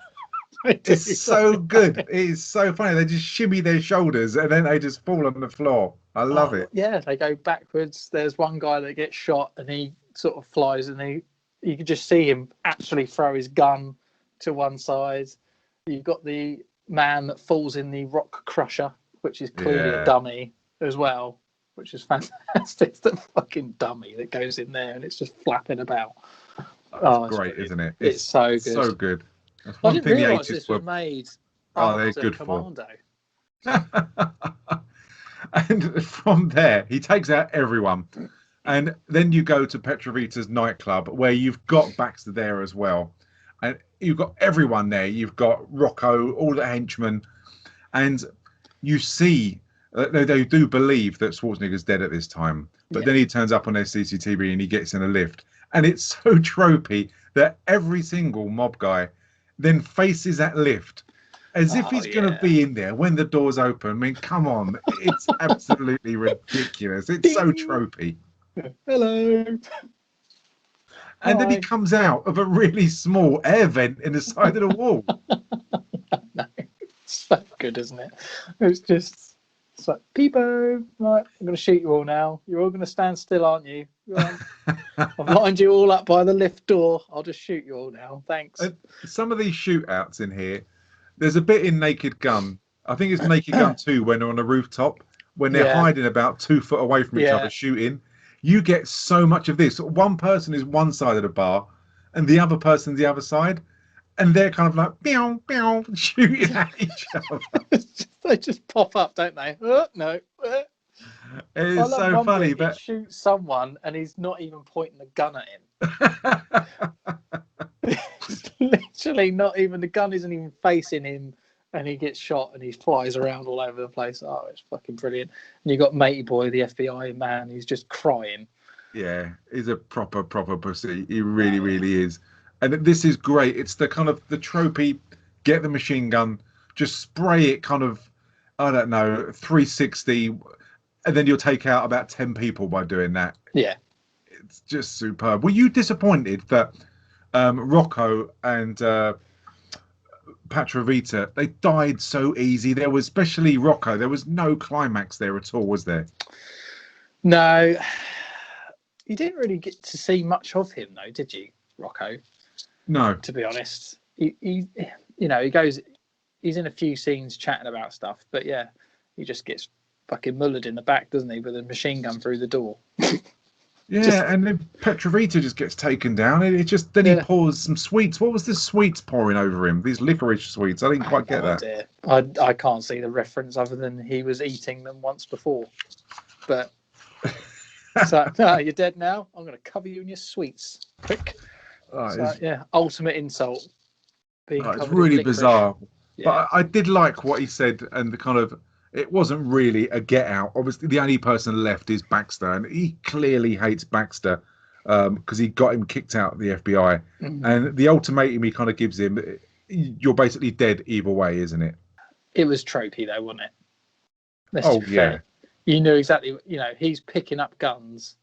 It's so good. It is so funny. They just shimmy their shoulders and then they just fall on the floor. I love it. Yeah, they go backwards. There's one guy that gets shot and he sort of flies, and you can just see him actually throw his gun to one side. You've got the man that falls in the rock crusher, which is clearly a dummy as well, which is fantastic. It's the fucking dummy that goes in there and it's just flapping about. It's great, isn't it? It's so good. So good. That's I didn't realise this was made after good Commando. And from there, he takes out everyone. And then you go to Petrovita's nightclub, where you've got Baxter there as well. And you've got everyone there. You've got Rocco, all the henchmen. And you see, they do believe that Schwarzenegger's dead at this time. But then he turns up on their CCTV and he gets in a lift. And it's so tropey that every single mob guy then faces that lift as if he's going to be in there when the doors open. I mean, come on. It's absolutely ridiculous. It's so tropey. Hello. And then he comes out of a really small air vent in the side of the wall. No, it's so good, isn't it? It's like, Peebo, right, I'm going to shoot you all now. You're all going to stand still, aren't you? I've lined you all up by the lift door. I'll just shoot you all now. Thanks. Some of these shootouts in here, there's a bit in Naked Gun. I think it's Naked Gun 2 when they're on a rooftop, when they're hiding about 2 foot away from each other shooting. You get so much of this. One person is one side of the bar and the other person's the other side. And they're kind of like, meow, meow, shooting at each other. They just pop up, don't they? No. It's so funny. But he shoots someone and he's not even pointing the gun at him. It's literally not even, the gun isn't even facing him, and he gets shot and he flies around all over the place. Oh, it's fucking brilliant. And you got Matey Boy, the FBI man, who's just crying. Yeah, he's a proper pussy. He really, really is. And this is great. It's the kind of the tropey, get the machine gun, just spray it kind of, I don't know, 360, and then you'll take out about 10 people by doing that. Yeah. it's just superb. Were you disappointed that Rocco and Patrovita, they died so easy? There was, especially Rocco, there was no climax there at all, was there? No, you didn't really get to see much of him, though, did you, Rocco? No. To be honest, he he goes, he's in a few scenes chatting about stuff, but yeah, he just gets fucking mullered in the back, doesn't he, with a machine gun through the door. And then Petrovita just gets taken down. It just then he pours some sweets. What was the sweets pouring over him? These licorice sweets. I didn't quite get that. Idea. I can't see the reference other than he was eating them once before. But so no, you're dead now. I'm going to cover you in your sweets. Quick. Ultimate insult. It's really bizarre. Yeah. But I did like what he said, and the kind of, it wasn't really a get out. Obviously, the only person left is Baxter, and he clearly hates Baxter because he got him kicked out of the FBI. Mm-hmm. And the ultimatum he kind of gives him, you're basically dead either way, isn't it? It was tropey, though, wasn't it? Fair. You knew exactly, he's picking up guns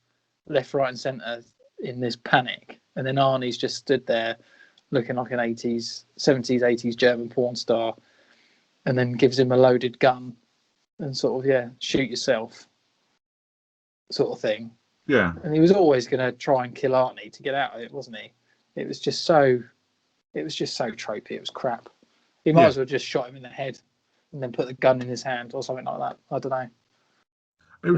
left, right, and centre in this panic. And then Arnie's just stood there looking like an 70s, 80s German porn star, and then gives him a loaded gun and sort of, shoot yourself sort of thing. Yeah. And he was always going to try and kill Arnie to get out of it, wasn't he? It was just so tropey. It was crap. He might as well just shot him in the head and then put the gun in his hand or something like that. I don't know. There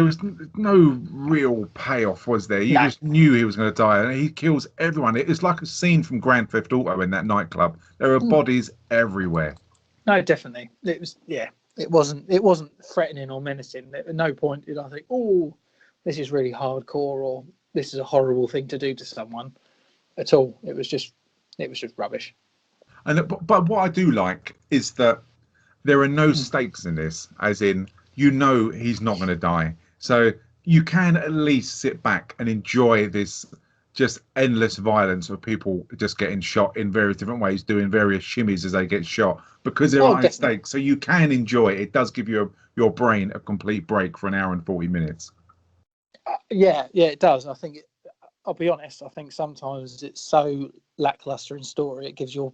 was no real payoff, was there? You just knew he was going to die, and he kills everyone. It's like a scene from Grand Theft Auto in that nightclub. There are bodies everywhere. No, definitely. It was, It wasn't threatening or menacing. At no point did I think, oh, this is really hardcore or this is a horrible thing to do to someone at all. It was just rubbish. And but what I do like is that there are no stakes in this, as in, he's not going to die. So you can at least sit back and enjoy this just endless violence of people just getting shot in various different ways, doing various shimmies as they get shot, because there aren't stakes. So you can enjoy it. It does give your brain a complete break for an hour and 40 minutes. It does. I think, I'll be honest, I think sometimes it's so lackluster in story, it gives your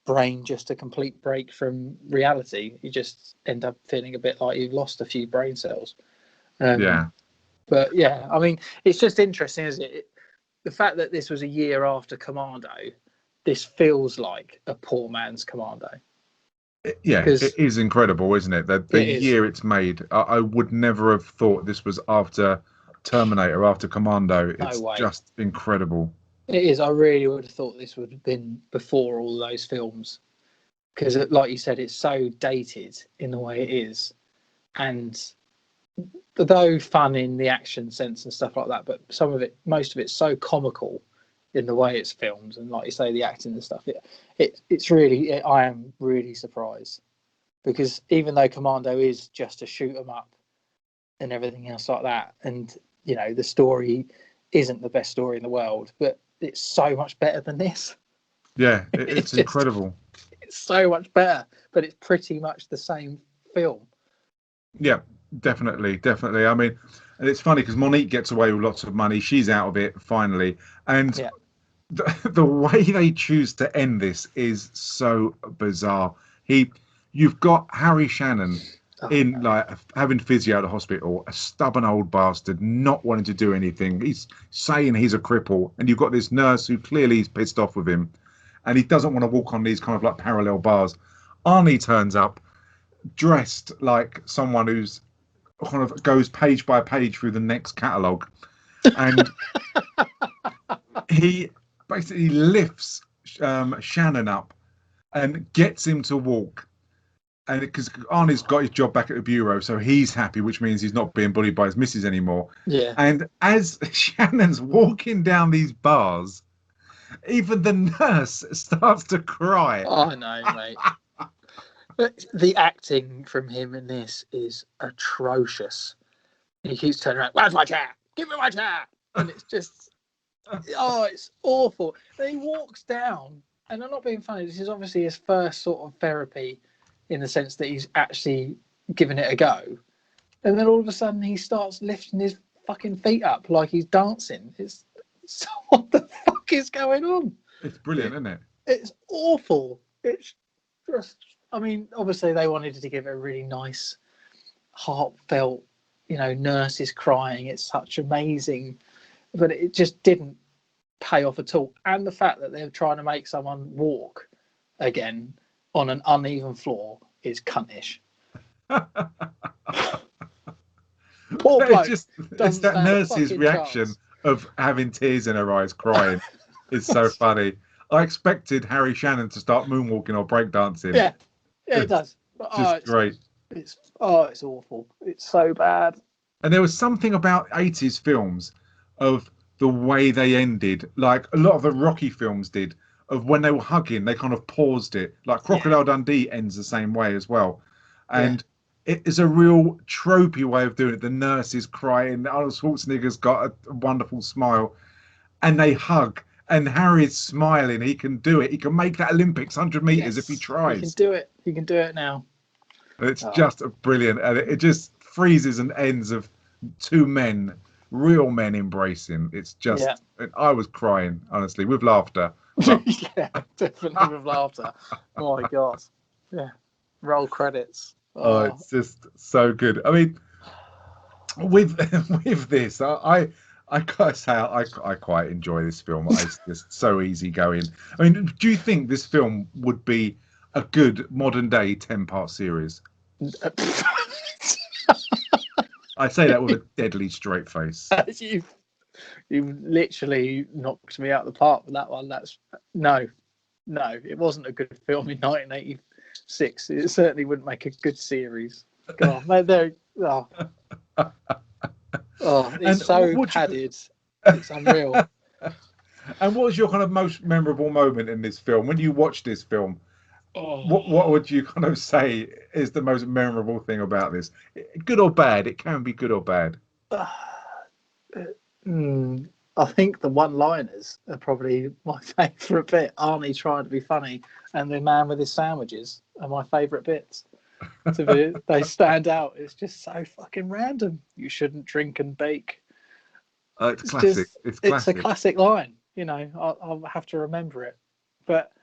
brain just a complete break from reality. You just end up feeling a bit like you've lost a few brain cells. But I mean, it's just interesting, isn't it? The fact that this was a year after Commando, this feels like a poor man's Commando. It is incredible, isn't it? The year it's made. I would never have thought this was after Terminator, after Commando. It's just incredible. It is. I really would have thought this would have been before all those films, because, like you said, it's so dated in the way it is, and though fun in the action sense and stuff like that, but most of it's so comical in the way it's filmed, and like you say, the acting and stuff. It's really. I am really surprised, because even though Commando is just a shoot 'em up and everything else like that, and the story isn't the best story in the world, but it's so much better than this. Yeah, it's incredible. It's so much better, but it's pretty much the same film. Yeah, definitely. I mean, and it's funny because Monique gets away with lots of money. She's out of it finally, and the way they choose to end this is so bizarre. You've got Harry Shannon having physio at the hospital, a stubborn old bastard, not wanting to do anything. He's saying he's a cripple, and you've got this nurse who clearly is pissed off with him, and he doesn't want to walk on these kind of like parallel bars. Arnie turns up dressed like someone who's kind of goes page by page through the next catalogue, and he basically lifts Shannon up and gets him to walk. And because Arnie's got his job back at the bureau, so he's happy, which means he's not being bullied by his missus anymore. Yeah. And as Shannon's walking down these bars, even the nurse starts to cry. I know, mate. The acting from him in this is atrocious. He keeps turning around, "Where's my chair? Give me my chair!" And it's just, it's awful. Then he walks down, and I'm not being funny, this is obviously his first sort of therapy, in the sense that he's actually giving it a go. And then all of a sudden he starts lifting his fucking feet up like he's dancing. It's what the fuck is going on? It's brilliant, isn't it? It's awful. It's just, I mean, obviously they wanted to give it a really nice, heartfelt, nurses crying. It's such amazing, but it just didn't pay off at all. And the fact that they're trying to make someone walk again on an uneven floor is cuntish. Poor bloke. It's that nurse's reaction of having tears in her eyes, crying. It's so funny. I expected Harry Shannon to start moonwalking or breakdancing. Yeah, it does. But, it's great. It's awful. It's so bad. And there was something about 80s films of the way they ended, like a lot of the Rocky films did, of when they were hugging, they kind of paused it. Like Crocodile Dundee ends the same way as well. And it is a real tropey way of doing it. The nurse is crying. Arnold Schwarzenegger's got a wonderful smile. And they hug. And Harry's smiling. He can do it. He can make that Olympics 100 meters if he tries. He can do it. He can do it now. It's just brilliant. And it just freezes and ends of two men, real men embracing. It's just, I was crying, honestly, with laughter. Yeah, definitely with laughter. Oh my God. Yeah. Roll credits. Oh, it's just so good. I mean, with this, I gotta say, I quite enjoy this film. It's just so easygoing. I mean, do you think this film would be a good modern day 10-part series? I say that with a deadly straight face. You literally knocked me out of the park with that one. That's no, it wasn't a good film in 1986. It certainly wouldn't make a good series. God, it's so padded. It's unreal. And what was your kind of most memorable moment in this film? When you watched this film, what would you kind of say is the most memorable thing about this? Good or bad? It can be good or bad. I think the one-liners are probably my favourite bit. Arnie trying to be funny and the man with his sandwiches are my favourite bits. They stand out. It's just so fucking random. You shouldn't drink and bake. It's classic. It's a classic line. I'll have to remember it. But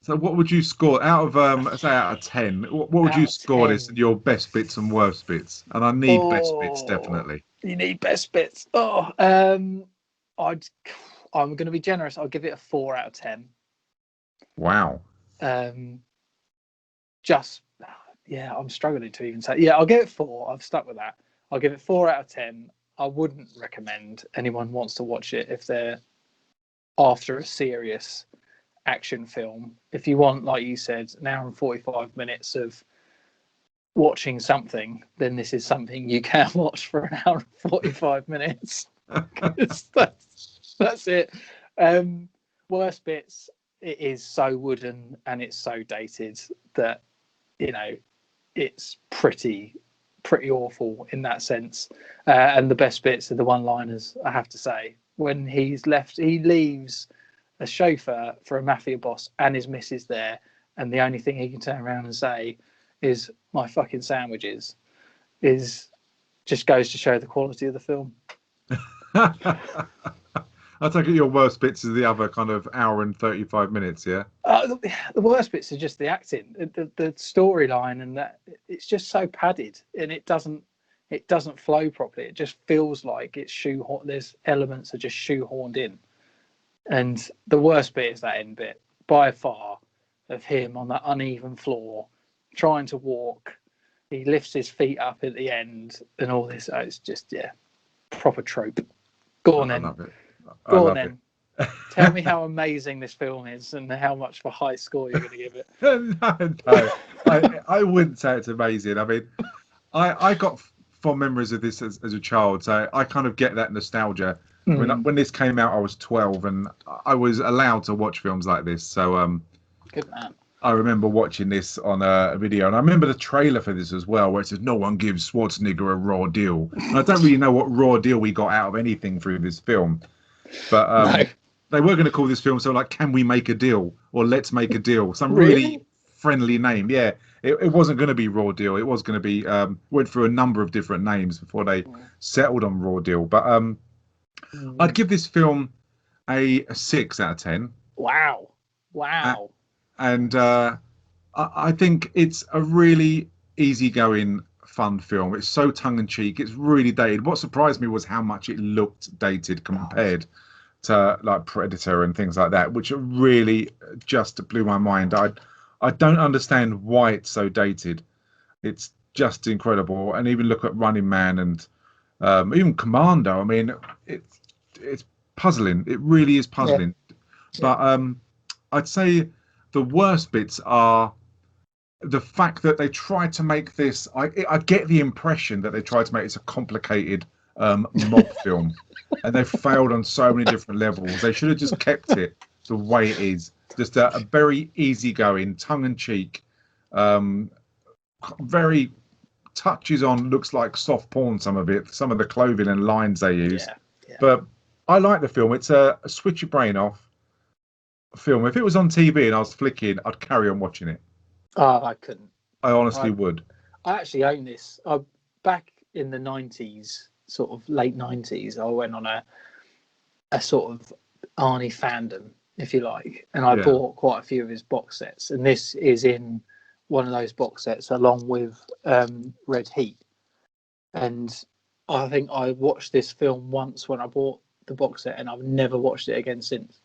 so, what would you score out of say out of 10? What would you score 10. This in your best bits and worst bits? And I need best bits definitely. You need best bits. I'm going to be generous. I'll give it a 4 out of 10. Wow. I'm struggling to even say. Yeah, I'll give it 4. I've stuck with that. I'll give it 4 out of 10. I wouldn't recommend anyone wants to watch it if they're after a serious action film. If you want, like you said, an hour and 45 minutes of watching something, then this is something you can watch for an hour and 45 minutes. That's it. Worst bits, it is so wooden and it's so dated that it's pretty awful in that sense. And the best bits are the one-liners, I have to say. When he leaves a chauffeur for a mafia boss and his missus there, and the only thing he can turn around and say is "my fucking sandwiches," just goes to show the quality of the film. I take it your worst bits is the other kind of hour and 35 minutes, yeah? The worst bits are just the acting, the storyline, and that it's just so padded, and it doesn't flow properly. It just feels like it's shoehorned. There's elements are just shoehorned in, and the worst bit is that end bit by far of him on that uneven floor trying to walk. He lifts his feet up at the end, and all this. It's just proper trope. Go on then. Go on then. Tell me how amazing this film is and how much of a high score you're going to give it. No. I wouldn't say it's amazing. I mean, I got fond memories of this as a child, so I kind of get that nostalgia. When this came out, I was 12, and I was allowed to watch films like this. So, good man. I remember watching this on a video, and I remember the trailer for this as well, where it says, "No one gives Schwarzenegger a raw deal." And I don't really know what raw deal we got out of anything through this film, but they were going to call this film so like, "Can we make a deal?" or "Let's make a deal." Some really friendly name. Yeah, it wasn't going to be Raw Deal. It was going to be went through a number of different names before they settled on Raw Deal. But I'd give this film a 6 out of 10. Wow. And I think it's a really easygoing, fun film. It's so tongue-in-cheek. It's really dated. What surprised me was how much it looked dated compared to like Predator and things like that, which really just blew my mind. I don't understand why it's so dated. It's just incredible. And even look at Running Man and even Commando. I mean, it's puzzling. It really is puzzling. Yeah. But I'd say the worst bits are the fact that they tried to make this. I get the impression that they tried to make this a complicated mob film, and they failed on so many different levels. They should have just kept it the way it is, just a very easygoing, tongue-in-cheek, very touches on, looks like soft porn, some of the clothing and lines they use. Yeah. But I like the film. It's a switch your brain off film. If it was on TV and I was flicking, I'd carry on watching it. Oh, I couldn't. I honestly would. I actually own this. Back in the 90s, sort of late 90s, I went on a sort of Arnie fandom, if you like, and I bought quite a few of his box sets, and this is in one of those box sets along with Red Heat. And I think I watched this film once when I bought the box set, and I've never watched it again since.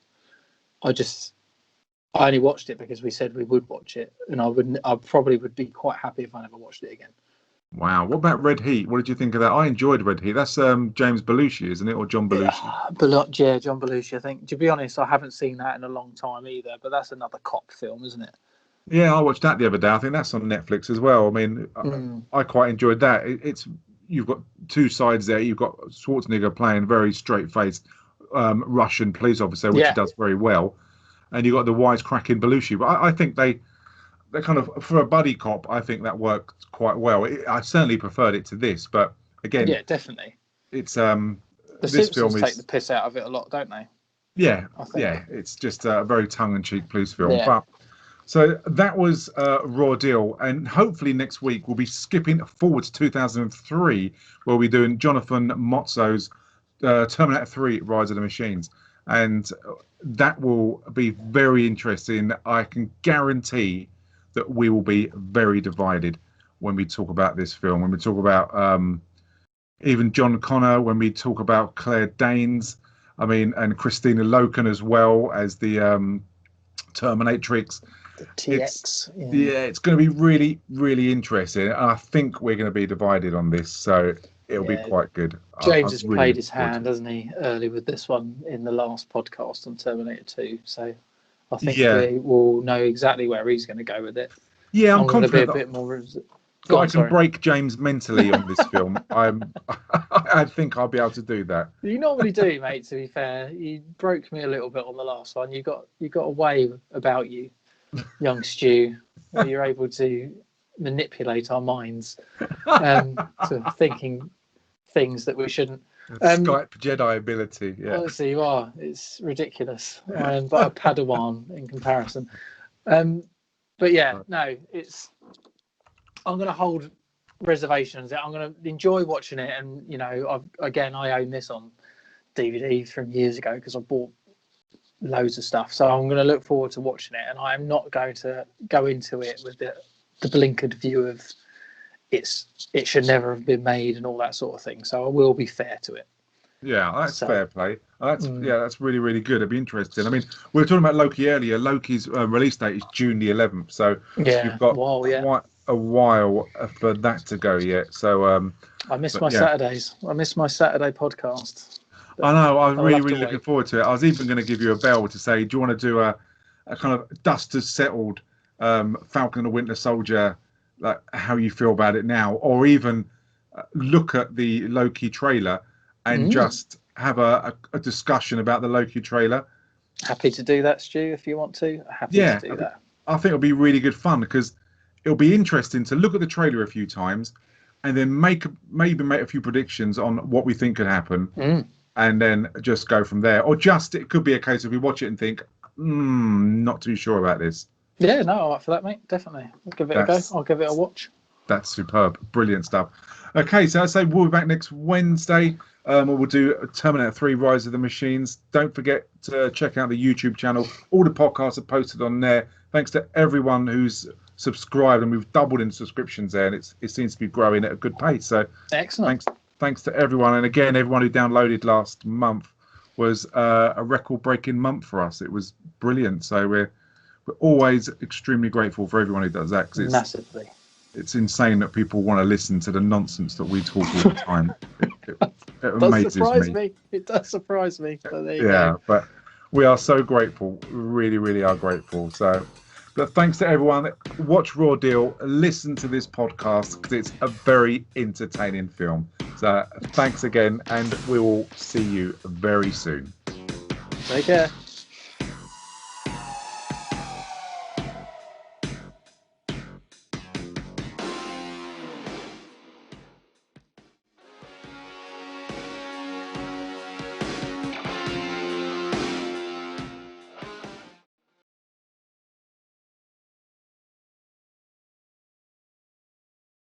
I only watched it because we said we would watch it, and I probably would be quite happy if I never watched it again. Wow. What about Red Heat? What did you think of that? I enjoyed Red Heat. That's James Belushi, isn't it? Or John Belushi? Yeah, John Belushi, I think. To be honest, I haven't seen that in a long time either, but that's another cop film, isn't it? Yeah, I watched that the other day. I think that's on Netflix as well. I mean, I quite enjoyed that. You've got two sides there. You've got Schwarzenegger playing very straight-faced Russian police officer, which he does very well. And you've got the wisecracking Belushi. But I think they kind of, for a buddy cop, I think that worked quite well. I certainly preferred it to this, but again, yeah, definitely. It's the Simpsons take the piss out of it a lot, don't they? Yeah, it's just a very tongue-in-cheek police film. Yeah. But so that was Raw Deal, and hopefully next week we'll be skipping forward to 2003, where we're doing Jonathan Mozzo's Terminator 3: Rise of the Machines, and that will be very interesting. I can guarantee that we will be very divided when we talk about this film, when we talk about even John Connor, when we talk about Claire Danes, I mean, and Christina Loken as well as the Terminatrix. The TX. It's going to be really, really interesting. And I think we're going to be divided on this, so it'll be quite good. James has really played his hand, hasn't he, early with this one in the last podcast on Terminator 2. So I think we will know exactly where he's going to go with it. Yeah, I'm confident be a bit more. I can break James mentally on this film. I think I'll be able to do that. You normally do, mate. To be fair, you broke me a little bit on the last one. You got a way about you, young Stu, where you're able to manipulate our minds to thinking things that we shouldn't. Skype Jedi ability. Yeah. Honestly, you are. It's ridiculous. But a Padawan in comparison. But yeah, no, I'm going to hold reservations. I'm going to enjoy watching it, and I own this on DVD from years ago because I bought loads of stuff. So I'm going to look forward to watching it, and I'm not going to go into it with the blinkered view of it should never have been made and all that sort of thing. So I will be fair to it. Yeah, that's fair play. That's really, really good. It'd be interesting. I mean, we were talking about Loki earlier. Loki's release date is June the 11th. So you've got quite a while for that to go yet. So I miss my Saturdays. I miss my Saturday podcast. I know. I'm really, really looking forward to it. I was even going to give you a bell to say, do you want to do a kind of dust has settled Falcon and the Winter Soldier, like how you feel about it now, or even look at the Loki trailer and just have a discussion about the Loki trailer. Happy to do that, Stu, if you want to. Happy to do that. I think it'll be really good fun because it'll be interesting to look at the trailer a few times and then maybe make a few predictions on what we think could happen and then just go from there. Or it could be a case of we watch it and think, not too sure about this. Yeah, no, I'm up for that, mate. Definitely. I'll give it a go. I'll give it a watch. That's superb. Brilliant stuff. Okay, so I say we'll be back next Wednesday. We'll do Terminator 3 Rise of the Machines. Don't forget to check out the YouTube channel. All the podcasts are posted on there. Thanks to everyone who's subscribed, and we've doubled in subscriptions there, and it seems to be growing at a good pace. So excellent. Thanks to everyone. And again, everyone who downloaded last month was a record-breaking month for us. It was brilliant. So we're always extremely grateful for everyone who does that. 'Cause massively. It's insane that people want to listen to the nonsense that we talk all the time. It amazes me. It does surprise me. So there you go. But we are so grateful. Really, really are grateful. So, but thanks to everyone. Watch Raw Deal. Listen to this podcast because it's a very entertaining film. So thanks again, and we will see you very soon. Take care.